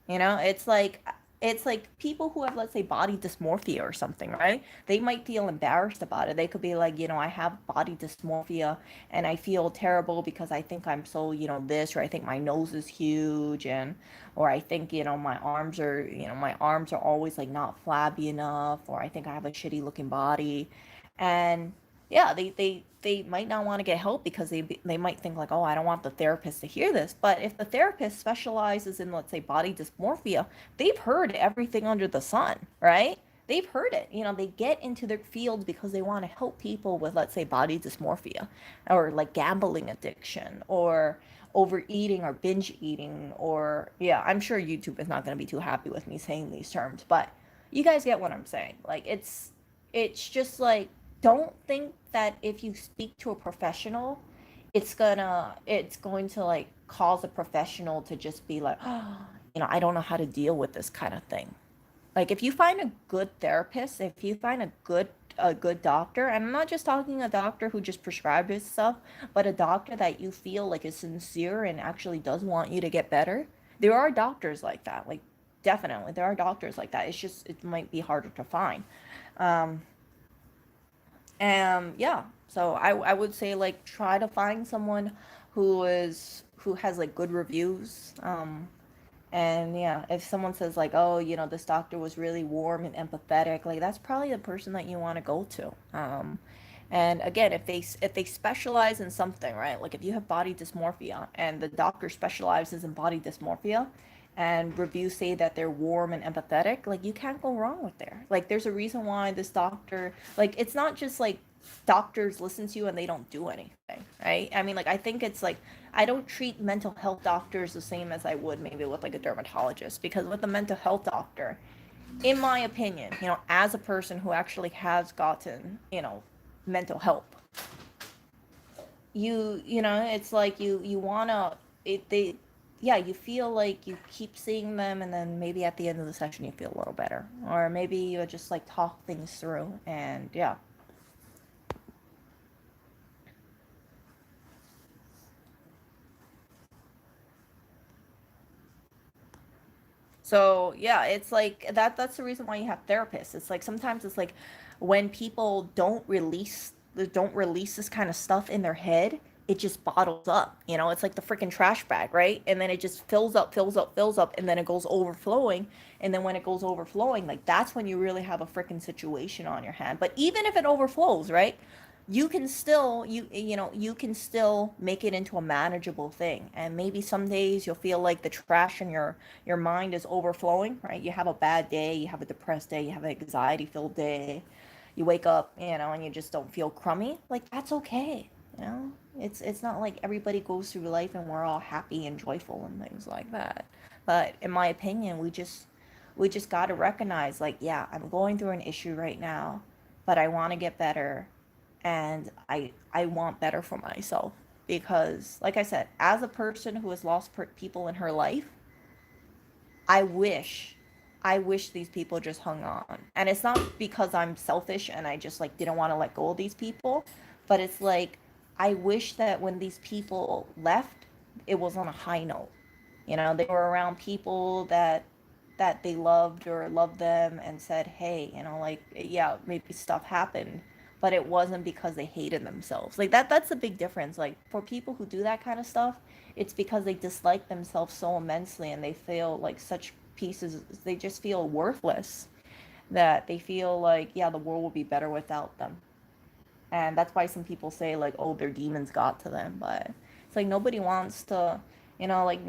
It's like it's like people who have, let's say, body dysmorphia or something, right? They might feel embarrassed about it. They could be like, I have body dysmorphia and I feel terrible because I think I'm so, this, or I think my nose is huge, and or I think, my arms are always like not flabby enough, or I think I have a shitty looking body. And yeah, they might not want to get help because they might think like, oh, I don't want the therapist to hear this. But if the therapist specializes in, let's say, body dysmorphia, they've heard everything under the sun, right? They've heard it. They get into their field because they want to help people with, let's say, body dysmorphia, or like gambling addiction, or overeating or binge eating, or yeah, I'm sure YouTube is not going to be too happy with me saying these terms, but you guys get what I'm saying. Like, it's just like, don't think that if you speak to a professional, it's going to like cause a professional to just be like, oh, I don't know how to deal with this kind of thing. Like, if you find a good therapist, if you find a good doctor, and I'm not just talking a doctor who just prescribes stuff, but a doctor that you feel like is sincere and actually does want you to get better. There are doctors like that. Like, definitely there are doctors like that. It's just, it might be harder to find. Um, and yeah, so I would say, like, try to find someone who has like good reviews. And yeah, if someone says like, oh, this doctor was really warm and empathetic, like, that's probably the person that you want to go to. And again, if they specialize in something, right? Like, if you have body dysmorphia and the doctor specializes in body dysmorphia, and reviews say that they're warm and empathetic, like, you can't go wrong with there. Like, there's a reason why this doctor, like, it's not just like doctors listen to you and they don't do anything, right? I mean, like, I think it's like, I don't treat mental health doctors the same as I would maybe with like a dermatologist, because with a mental health doctor, in my opinion, as a person who actually has gotten, mental help, it's like you wanna, they yeah, you feel like you keep seeing them, and then maybe at the end of the session you feel a little better, or maybe you just like talk things through, and yeah. So yeah, it's like that's the reason why you have therapists. It's like, sometimes it's like, when people don't release this kind of stuff in their head, it just bottles up. It's like the freaking trash bag, right? And then it just fills up, fills up, fills up, and then it goes overflowing. And then when it goes overflowing, like, that's when you really have a freaking situation on your hand. But even if it overflows, right? You can still make it into a manageable thing. And maybe some days you'll feel like the trash in your mind is overflowing, right? You have a bad day, you have a depressed day, you have an anxiety filled day, you wake up, and you just don't feel crummy. Like, that's okay. It's not like everybody goes through life and we're all happy and joyful and things like that. But in my opinion, we just got to recognize, like, yeah, I'm going through an issue right now, but I want to get better, and I want better for myself, because, like I said, as a person who has lost people in her life, I wish I wish these people just hung on. And it's not because I'm selfish and I just like didn't want to let go of these people, but it's like, I wish that when these people left, it was on a high note. They were around people that they loved or loved them, and said, hey, like, yeah, maybe stuff happened, but it wasn't because they hated themselves. Like, that's a big difference. Like, for people who do that kind of stuff, it's because they dislike themselves so immensely, and they feel like such pieces, they just feel worthless, that they feel like, yeah, the world would be better without them. And that's why some people say like, oh, their demons got to them. But it's like, nobody wants to, like,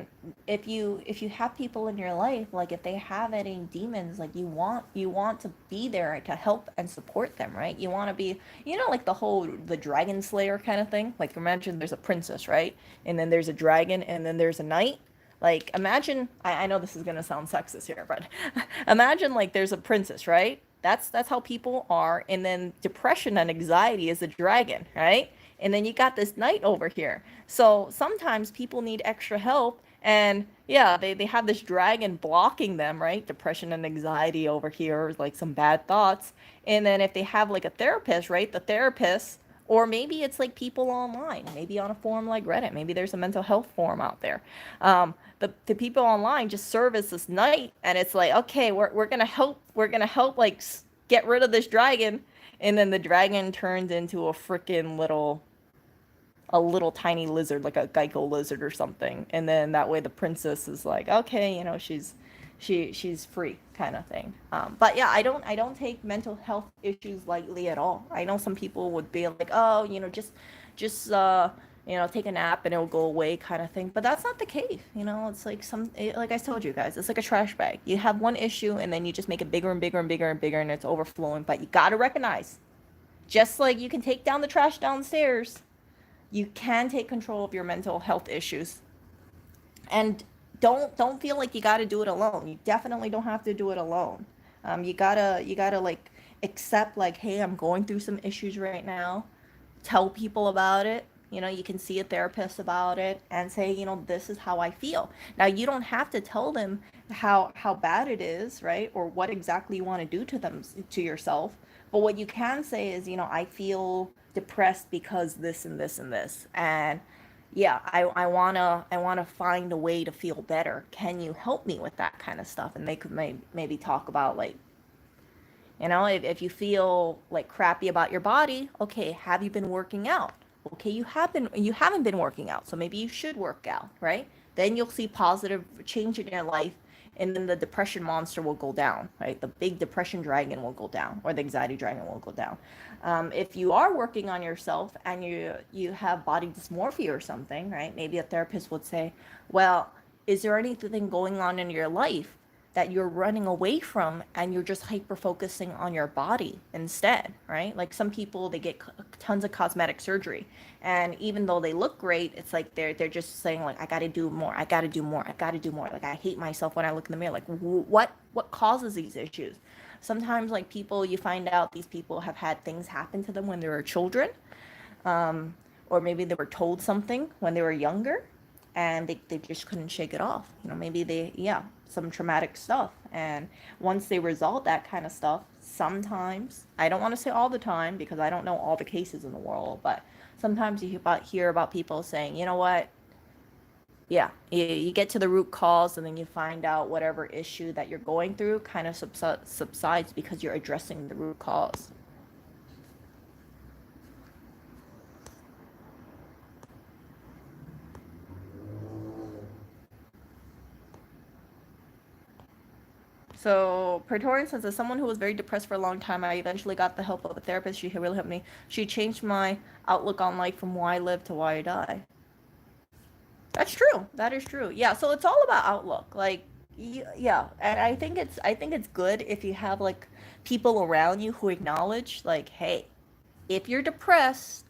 if you have people in your life, like, if they have any demons, like, you want to be there to help and support them, right? You want to be, like, the dragon slayer kind of thing. Like, imagine there's a princess, right? And then there's a dragon, and then there's a knight. Like, imagine, I know this is gonna sound sexist here, but imagine, like, there's a princess, right? That's how people are, and then depression and anxiety is a dragon, right? And then you got this knight over here. So sometimes people need extra help, and yeah, they have this dragon blocking them, right? Depression and anxiety over here, like some bad thoughts. And then if they have like a therapist, right? The therapist Or maybe it's like people online, maybe on a forum like Reddit, maybe there's a mental health forum out there. The people online just serve as this knight, and it's like, okay, we're gonna help, like get rid of this dragon, and then the dragon turns into a little tiny lizard, like a Geico lizard or something, and then that way the princess is like, okay, she's free, kind of thing. But yeah, I don't take mental health issues lightly at all. I know some people would be like, oh, just take a nap and it'll go away, kind of thing. But that's not the case. It's like like I told you guys, it's like a trash bag. You have one issue and then you just make it bigger and bigger and bigger and bigger, and it's overflowing. But you gotta recognize, just like you can take down the trash downstairs, you can take control of your mental health issues. And don't feel like you got to do it alone. You definitely don't have to do it alone. You gotta like accept, like, hey, I'm going through some issues right now. Tell people about it. You can see a therapist about it and say, this is how I feel. Now, you don't have to tell them how bad it is, right? Or what exactly you want to do to yourself. But what you can say is, I feel depressed because this and this and this. And yeah, I wanna find a way to feel better. Can you help me with that kind of stuff? And they could maybe talk about, like, if you feel like crappy about your body, okay, have you been working out? Okay, you haven't been working out, so maybe you should work out, right? Then you'll see positive change in your life, and then the depression monster will go down, right? The big depression dragon will go down, or the anxiety dragon will go down. If you are working on yourself and you have body dysmorphia or something, right? Maybe a therapist would say, well, is there anything going on in your life that you're running away from, and you're just hyper focusing on your body instead, right? Like, some people, they get tons of cosmetic surgery, and even though they look great, it's like they're just saying, like, I got to do more, I got to do more, I got to do more. Like, I hate myself when I look in the mirror. Like, what causes these issues? Sometimes, like, people, you find out these people have had things happen to them when they were children, or maybe they were told something when they were younger, and they just couldn't shake it off. Maybe some traumatic stuff. And once they resolve that kind of stuff, sometimes, I don't want to say all the time because I don't know all the cases in the world, but sometimes you hear about people saying, you know what, yeah, you get to the root cause, and then you find out whatever issue that you're going through kind of subsides because you're addressing the root cause. So Praetorian says, as someone who was very depressed for a long time, I eventually got the help of a therapist. She really helped me. She changed my outlook on life from why I live to why I die. That's true. That is true. Yeah. So it's all about outlook. Like, yeah, and I think it's good if you have, like, people around you who acknowledge, like, hey, if you're depressed,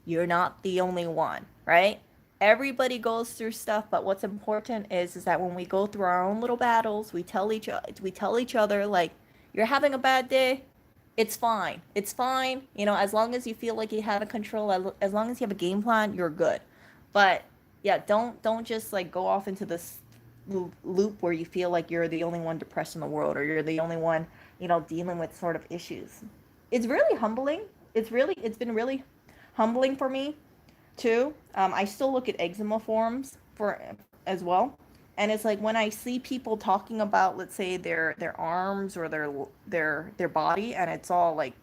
you're not the only one, right? Everybody goes through stuff, but what's important is that when we go through our own little battles, we tell each other, like, you're having a bad day, it's fine. It's fine. As long as you feel like you have a control, as long as you have a game plan, you're good. But yeah, don't just, like, go off into this loop where you feel like you're the only one depressed in the world, or you're the only one, dealing with sort of issues. It's really humbling. It's been really humbling for me too. I still look at eczema forums for as well, and it's like when I see people talking about, let's say, their arms or their body, and it's all like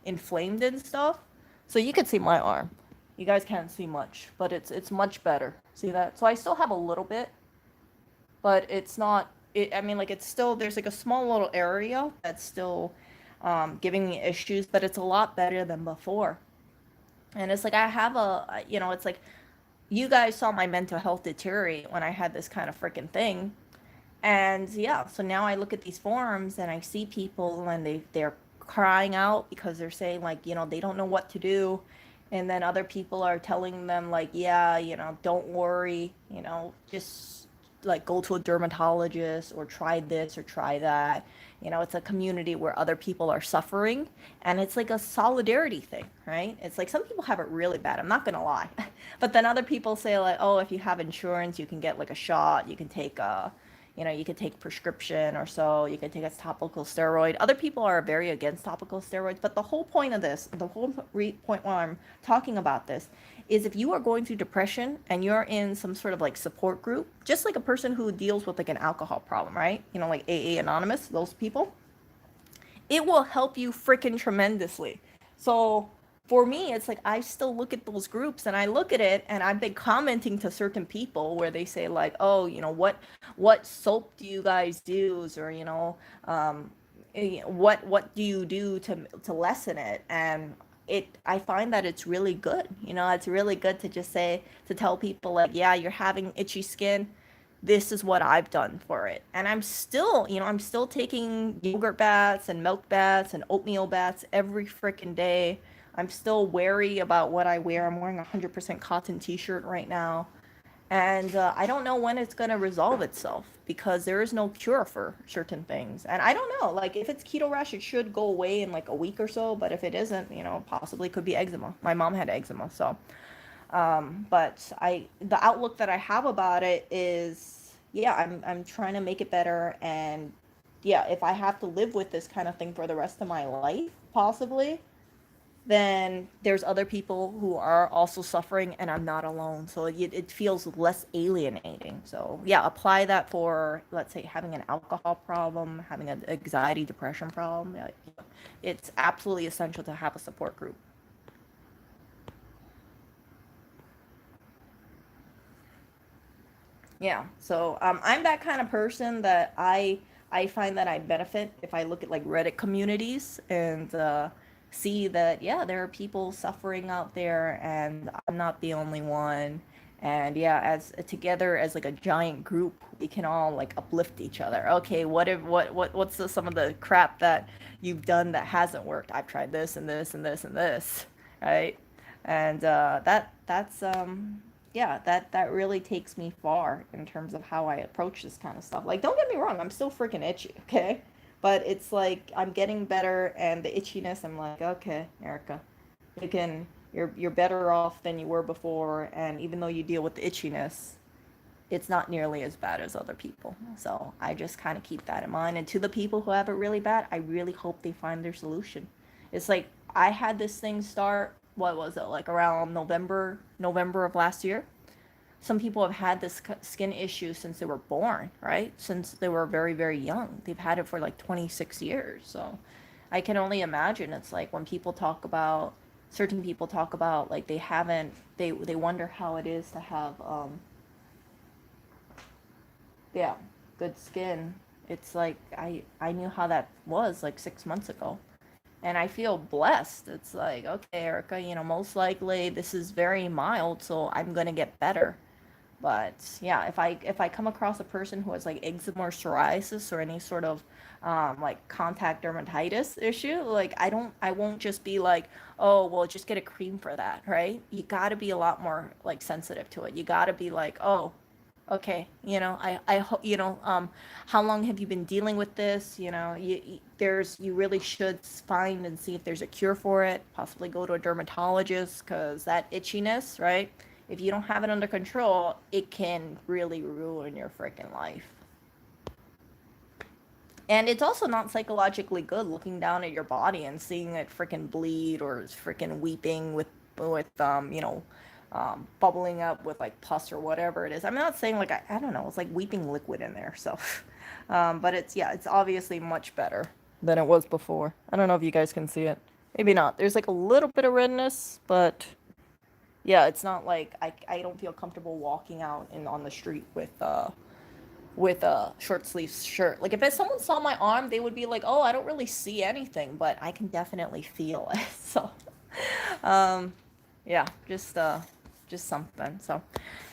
inflamed and stuff. So you can see my arm. You guys can't see much, but it's much better. See that? So I still have a little bit, but it's not. I mean, like, it's still, there's like a small little area that's still giving me issues, but it's a lot better than before. And it's like I have it's like, you guys saw my mental health deteriorate when I had this kind of freaking thing. And yeah, so now I look at these forums and I see people, and they're crying out because they're saying, like, they don't know what to do. And then other people are telling them, like, yeah, don't worry, just, like, go to a dermatologist, or try this or try that. It's a community where other people are suffering, and it's like a solidarity thing, right? It's like some people have it really bad, I'm not gonna lie. But then other people say, like, oh, if you have insurance, you can get, like, a shot, you can take you know, you could take prescription or so, you could take a topical steroid. Other people are very against topical steroids, but the whole point of this, the whole point why I'm talking about this is if you are going through depression and you're in some sort of like support group, just like a person who deals with like an alcohol problem, right? You know, like AA Anonymous, those people, it will help you freaking tremendously. So for me, it's like I still look at those groups and I look at it and I've been commenting to certain people where they say like, oh, you know, what soap do you guys use, or you know, what do you do to lessen it? And I find that it's really good. You know, it's really good to just say, to tell people like, yeah, you're having itchy skin, this is what I've done for it. And I'm still, you know, I'm still taking yogurt baths and milk baths and oatmeal baths every freaking day. I'm still wary about what I wear. I'm wearing a 100% cotton t-shirt right now. And I don't know when it's going to resolve itself because there is no cure for certain things. And I don't know, like if it's keto rash, it should go away in like a week or so. But if it isn't, you know, possibly could be eczema. My mom had eczema, so but the outlook that I have about it is, yeah, I'm trying to make it better. And yeah, if I have to live with this kind of thing for the rest of my life, possibly, then there's other people who are also suffering and I'm not alone. So it feels less alienating. So yeah, apply that for, let's say, having an alcohol problem, having an anxiety, depression problem. Yeah, it's absolutely essential to have a support group. Yeah. So I'm that kind of person that I find that I benefit if I look at like Reddit communities and see that, yeah, there are people suffering out there and I'm not the only one. And yeah, as together as like a giant group, we can all like uplift each other. Okay, what's some of the crap that you've done that hasn't worked? I've tried this and this and this and this, right? And that's yeah, that really takes me far in terms of how I approach this kind of stuff. Like, don't get me wrong, I'm still freaking itchy, okay? But it's like I'm getting better, and the itchiness, I'm like, okay, Erica, you're better off than you were before, and even though you deal with the itchiness, it's not nearly as bad as other people. So I just kind of keep that in mind. And to the people who have it really bad, I really hope they find their solution. It's like I had this thing start, what was it, like around November of last year. Some people have had this skin issue since they were born, right? Since they were very, very young. They've had it for like 26 years. So I can only imagine. It's like when people talk about, certain people talk about like they haven't, they wonder how it is to have yeah, good skin. It's like I knew how that was like 6 months ago. And I feel blessed. It's like, okay, Erica, you know, most likely this is very mild, so I'm gonna get better. But yeah, if I come across a person who has like eczema or psoriasis or any sort of like contact dermatitis issue, like I won't just be like, oh well, just get a cream for that, right? You got to be a lot more like sensitive to it. You got to be like, oh, okay, you know, I hope, you know, how long have you been dealing with this? You know, you really should find and see if there's a cure for it. Possibly go to a dermatologist because that itchiness, right? If you don't have it under control, it can really ruin your freaking life. And it's also not psychologically good looking down at your body and seeing it freaking bleed or freaking weeping with you know, bubbling up with like pus or whatever it is. I'm not saying like I don't know, it's like weeping liquid in there. So, but it's, yeah, it's obviously much better than it was before. I don't know if you guys can see it. Maybe not. There's like a little bit of redness, but yeah, it's not like I don't feel comfortable walking out in on the street with a short sleeve shirt. Like if someone saw my arm, they would be like, "Oh, I don't really see anything, but I can definitely feel it." So, um, yeah, just something. So,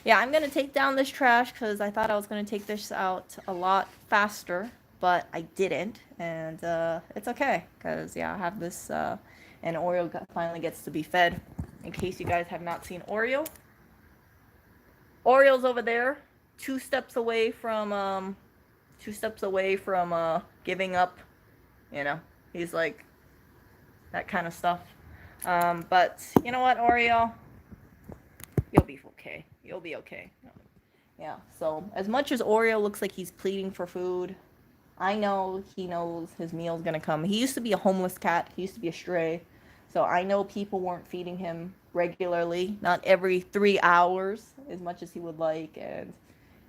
yeah, I'm gonna take down this trash because I thought I was gonna take this out a lot faster, but I didn't, and it's okay because yeah, I have this and Oreo finally gets to be fed. In case you guys have not seen Oreo, Oreo's over there, two steps away from giving up. You know, he's like that kind of stuff. But you know what, Oreo, you'll be okay. You'll be okay. Yeah. So as much as Oreo looks like he's pleading for food, I know he knows his meal's gonna come. He used to be a homeless cat. He used to be a stray. So I know people weren't feeding him regularly, not every 3 hours as much as he would like. And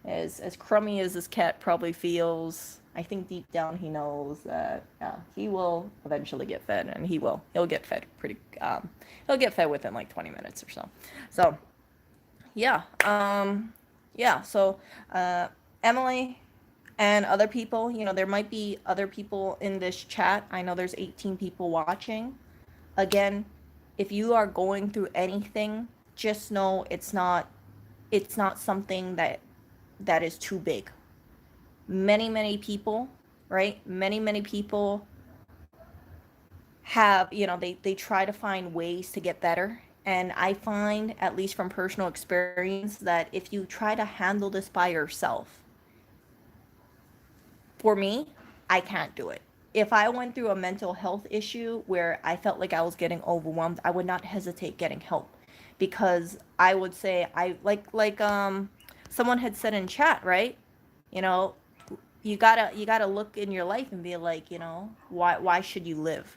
as crummy as this cat probably feels, I think deep down he knows that yeah, he will eventually get fed, and he will. He'll get fed pretty. He'll get fed within like 20 minutes or so. So yeah, yeah. So Emily and other people, there might be other people in this chat. I know there's 18 people watching. Again, if you are going through anything, just know it's not something that is too big. Many people, right? Many people have, they try to find ways to get better. And I find, at least from personal experience, that if you try to handle this by yourself, for me, I can't do it. If I went through a mental health issue where I felt like I was getting overwhelmed, I would not hesitate getting help, because I would say, I like someone had said in chat, right? You know, you gotta look in your life and be like, why should you live?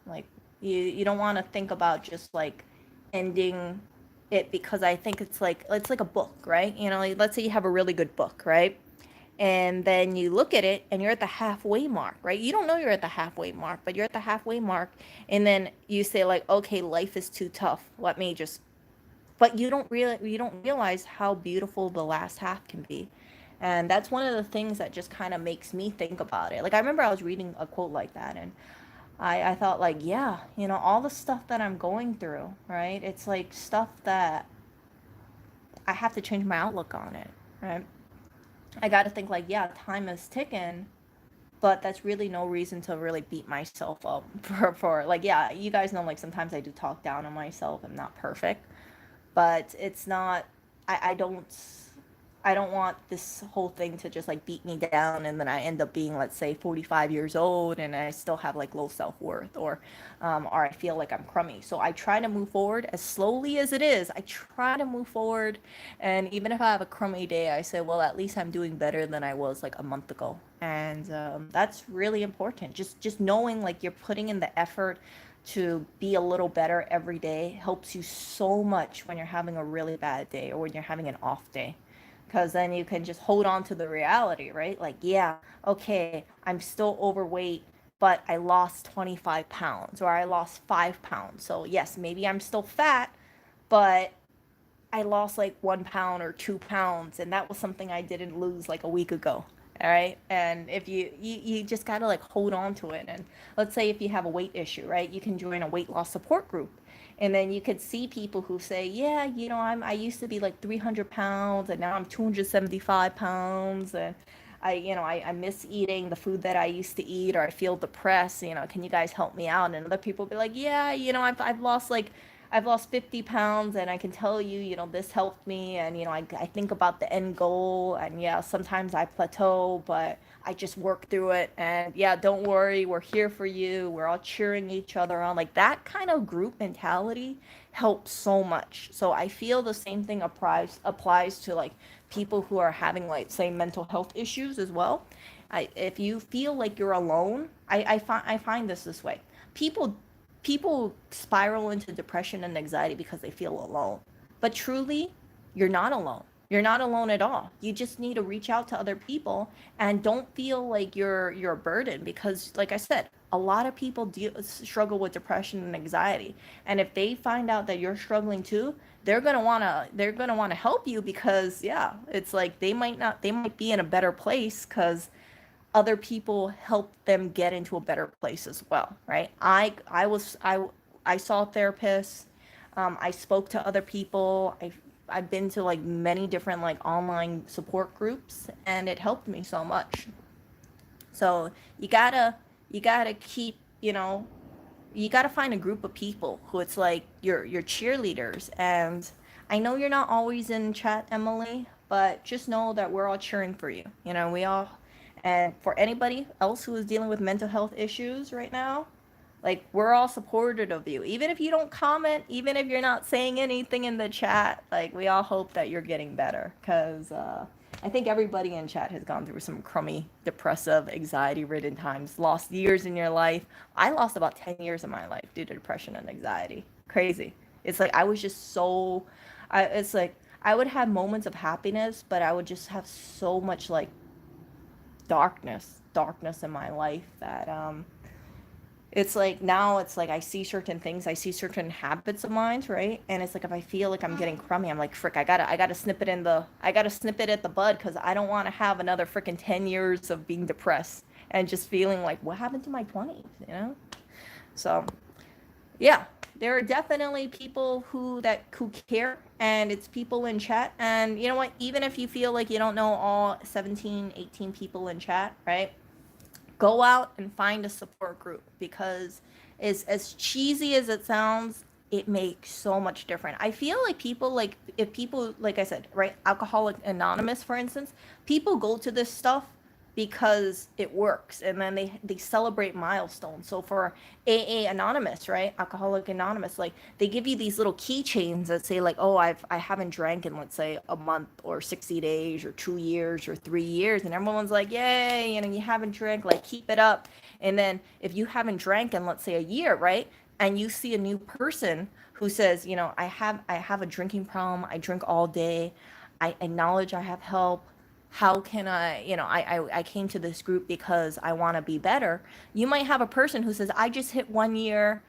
Like, you don't want to think about just like ending it, because I think it's like a book, right? Like, let's say you have a really good book, right? And then you look at it and you're at the halfway mark, right? You don't know you're at the halfway mark, but you're at the halfway mark, and then you say like, okay, life is too tough, let me just, but you don't realize how beautiful the last half can be. And that's one of the things that just kind of makes me think about it. Like, I remember I was reading a quote like that, and I thought like, yeah, all the stuff that I'm going through, right? It's like stuff that I have to change my outlook on it, right? I got to think like, yeah, time is ticking, but that's really no reason to really beat myself up for like, yeah, you guys know, like, sometimes I do talk down on myself. I'm not perfect, but it's not, I don't want this whole thing to just like beat me down, and then I end up being, let's say, 45 years old, and I still have like low self-worth, or I feel like I'm crummy. So I try to move forward as slowly as it is. I try to move forward, and even if I have a crummy day, I say, well, at least I'm doing better than I was like a month ago. And that's really important. Just knowing like you're putting in the effort to be a little better every day helps you so much when you're having a really bad day or when you're having an off day, because then you can just hold on to the reality, right? Like, yeah, okay, I'm still overweight, but I lost 25 pounds, or I lost 5 pounds. So, yes, maybe I'm still fat, but I lost like 1 pound or 2 pounds, and that was something I didn't lose like a week ago. All right. And if you just got to like hold on to it. And let's say if you have a weight issue, right, you can join a weight loss support group. And then you could see people who say, yeah, I used to be like 300 pounds, and now I'm 275 pounds. And I miss eating the food that I used to eat, or I feel depressed. Can you guys help me out? And other people be like, yeah, I've lost 50 pounds, and I can tell you, this helped me. And, I think about the end goal, and yeah, sometimes I plateau, but I just work through it. And yeah, don't worry, we're here for you. We're all cheering each other on. Like, that kind of group mentality helps so much. So I feel the same thing applies to like people who are having, like, say, mental health issues as well. If you feel like you're alone, I find this way. People people spiral into depression and anxiety because they feel alone. But truly, you're not alone. You're not alone at all. You just need to reach out to other people, and don't feel like you're a burden, because, like I said, a lot of people struggle with depression and anxiety. And if they find out that you're struggling too, they're gonna wanna help you, because yeah, it's like they might be in a better place because other people help them get into a better place as well, right? I saw therapists. I spoke to other people. I've been to like many different like online support groups, and it helped me so much. So you gotta keep, you gotta find a group of people who it's like your cheerleaders. And I know you're not always in chat, Emily, but just know that we're all cheering for you. We all, and for anybody else who is dealing with mental health issues right now, Like, we're all supportive of you. Even if you don't comment, even if you're not saying anything in the chat, like, we all hope that you're getting better. Because I think everybody in chat has gone through some crummy, depressive, anxiety-ridden times, lost years in your life. I lost about 10 years of my life due to depression and anxiety. Crazy. It's like I was just so, it's like I would have moments of happiness, but I would just have so much like darkness in my life that it's like now it's like I see certain things, I see certain habits of mine, right? And it's like if I feel like I'm getting crummy, I'm like, frick, I gotta snip it I gotta snip it at the bud because I don't want to have another freaking 10 years of being depressed and just feeling like what happened to my 20s, you know? So yeah, there are definitely people who care, and it's people in chat. And you know what, even if you feel like you don't know all 17, 18 people in chat, right, go out and find a support group, because as cheesy as it sounds, it makes so much difference. I feel like people, like if people, like I said, right, Alcoholic Anonymous for instance, people go to this stuff because it works, and then they celebrate milestones. So for AA Anonymous, right, Alcoholic Anonymous, like they give you these little keychains that say like, oh, I haven't drank in, let's say, a month or 60 days or 2 years or 3 years, and everyone's like, yay, you know, you haven't drank, like keep it up. And then if you haven't drank in, let's say, a year, right, and you see a new person who says, you know, I have a drinking problem, I drink all day, I acknowledge I have help, how can I, you know, I came to this group because I want to be better. You might have a person who says, I just hit 1 year.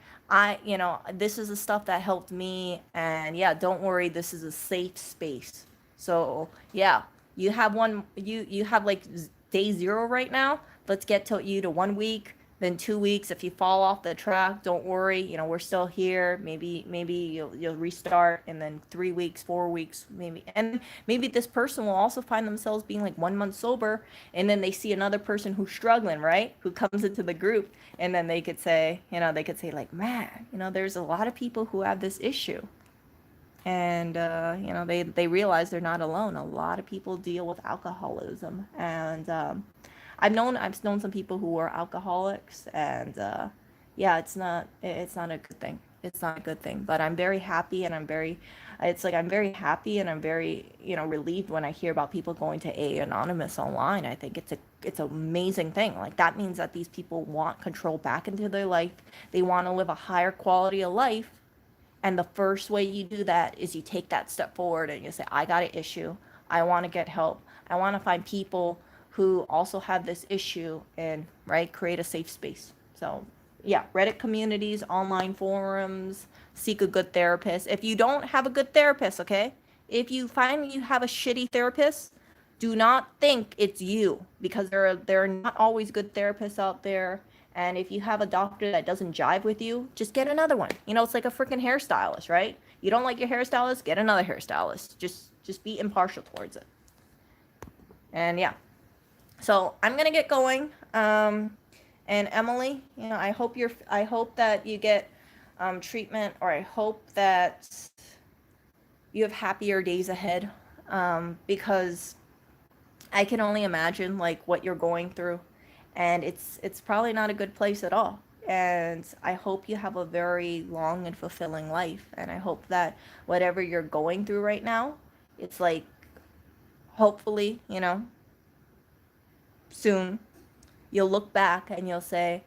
You know, this is the stuff that helped me. And yeah, don't worry, this is a safe space. So yeah, you have like day zero right now. Let's get to you to 1 week, then 2 weeks. If you fall off the track, don't worry. You know, we're still here. Maybe you'll restart, and then 3 weeks, 4 weeks, maybe. And maybe this person will also find themselves being like 1 month sober, and then they see another person who's struggling, right? Who comes into the group, and then they could say, you know, they could say like, man, you know, there's a lot of people who have this issue. And you know, they realize they're not alone. A lot of people deal with alcoholism, and I've known some people who were alcoholics, and yeah, it's not a good thing. It's not a good thing. But I'm very happy, and I'm very happy, and I'm very, you know, relieved when I hear about people going to A Anonymous online. I think it's an amazing thing. Like that means that these people want control back into their life. They want to live a higher quality of life, and the first way you do that is you take that step forward and you say, I got an issue. I want to get help. I want to find people who also have this issue, and right, create a safe space. So yeah, Reddit communities, online forums, seek a good therapist. If you don't have a good therapist, okay? If you find you have a shitty therapist, do not think it's you, because there are not always good therapists out there. And if you have a doctor that doesn't jive with you, just get another one. You know, it's like a freaking hairstylist, right? You don't like your hairstylist, get another hairstylist. Just be impartial towards it. And yeah. So I'm gonna get going. And Emily, you know, I hope that you get treatment, or I hope that you have happier days ahead. Because I can only imagine like what you're going through, and it's probably not a good place at all. And I hope you have a very long and fulfilling life, and I hope that whatever you're going through right now, it's like, hopefully, you know, soon you'll look back and you'll say,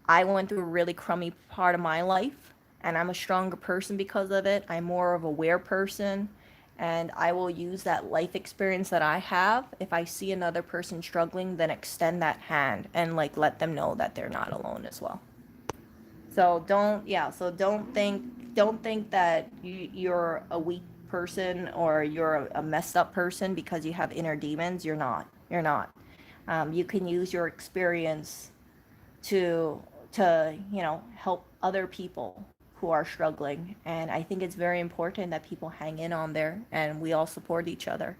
I went through a really crummy part of my life, and I'm a stronger person because of it. I'm more of a aware person, and I will use that life experience that I have. If I see another person struggling, then extend that hand and like let them know that they're not alone as well. So don't think that you're a weak person, or you're a messed up person because you have inner demons. You're not. You can use your experience to you know, help other people who are struggling. And I think it's very important that people hang in on there, and we all support each other.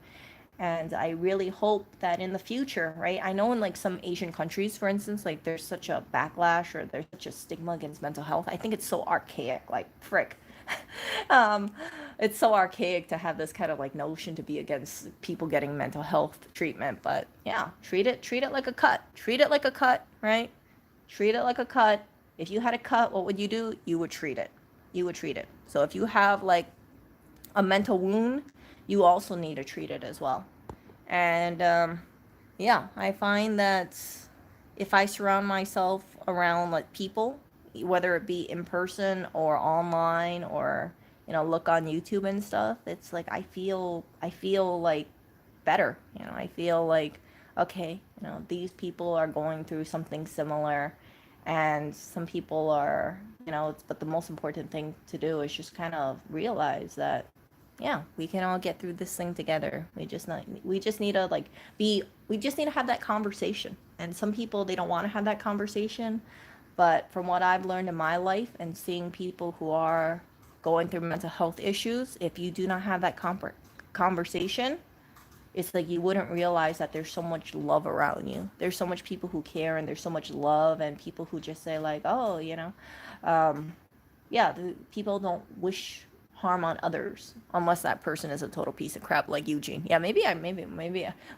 And I really hope that in the future, right, I know in like some Asian countries, for instance, like there's such a backlash, or there's such a stigma against mental health. I think it's so archaic, like frick. um, it's so archaic to have this kind of like notion to be against people getting mental health treatment. But yeah, treat it like a cut. Treat it like a cut, right? Treat it like a cut. If you had a cut, what would you do? You would treat it. You would treat it. So if you have like a mental wound, you also need to treat it as well. And yeah, I find that if I surround myself around like people, whether it be in person or online or look on YouTube and stuff, it's like I feel like better. I feel like okay, these people are going through something similar, and some people are, but the most important thing to do is just kind of realize that yeah, we can all get through this thing together. We just need to like we just need to have that conversation. And some people, they don't want to have that conversation, but from what I've learned in my life and seeing people who are going through mental health issues, if you do not have that conversation, it's like you wouldn't realize that there's so much love around you. There's so much people who care, and there's so much love, and people who just say like, oh, yeah, the people don't wish harm on others unless that person is a total piece of crap like Eugene. Yeah, maybe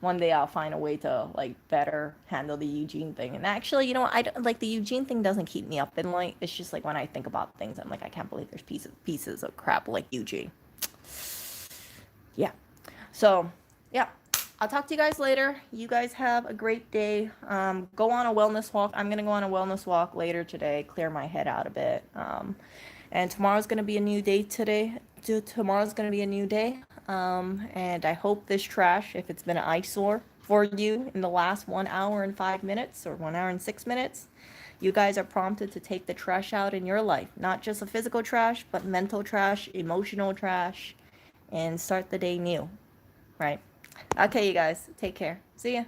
one day I'll find a way to like better handle the Eugene thing. And actually, I don't, like the Eugene thing doesn't keep me up in light. It's just like when I think about things, I'm like, I can't believe there's pieces of crap like Eugene. Yeah. So, yeah. I'll talk to you guys later. You guys have a great day. Go on a wellness walk. I'm going to go on a wellness walk later today, clear my head out a bit. And tomorrow's going to be a new day today. Tomorrow's going to be a new day. And I hope this trash, if it's been an eyesore for you in the last 1 hour and 5 minutes or 1 hour and 6 minutes, you guys are prompted to take the trash out in your life. Not just a physical trash, but mental trash, emotional trash, and start the day new. Right? Okay, you guys. Take care. See ya.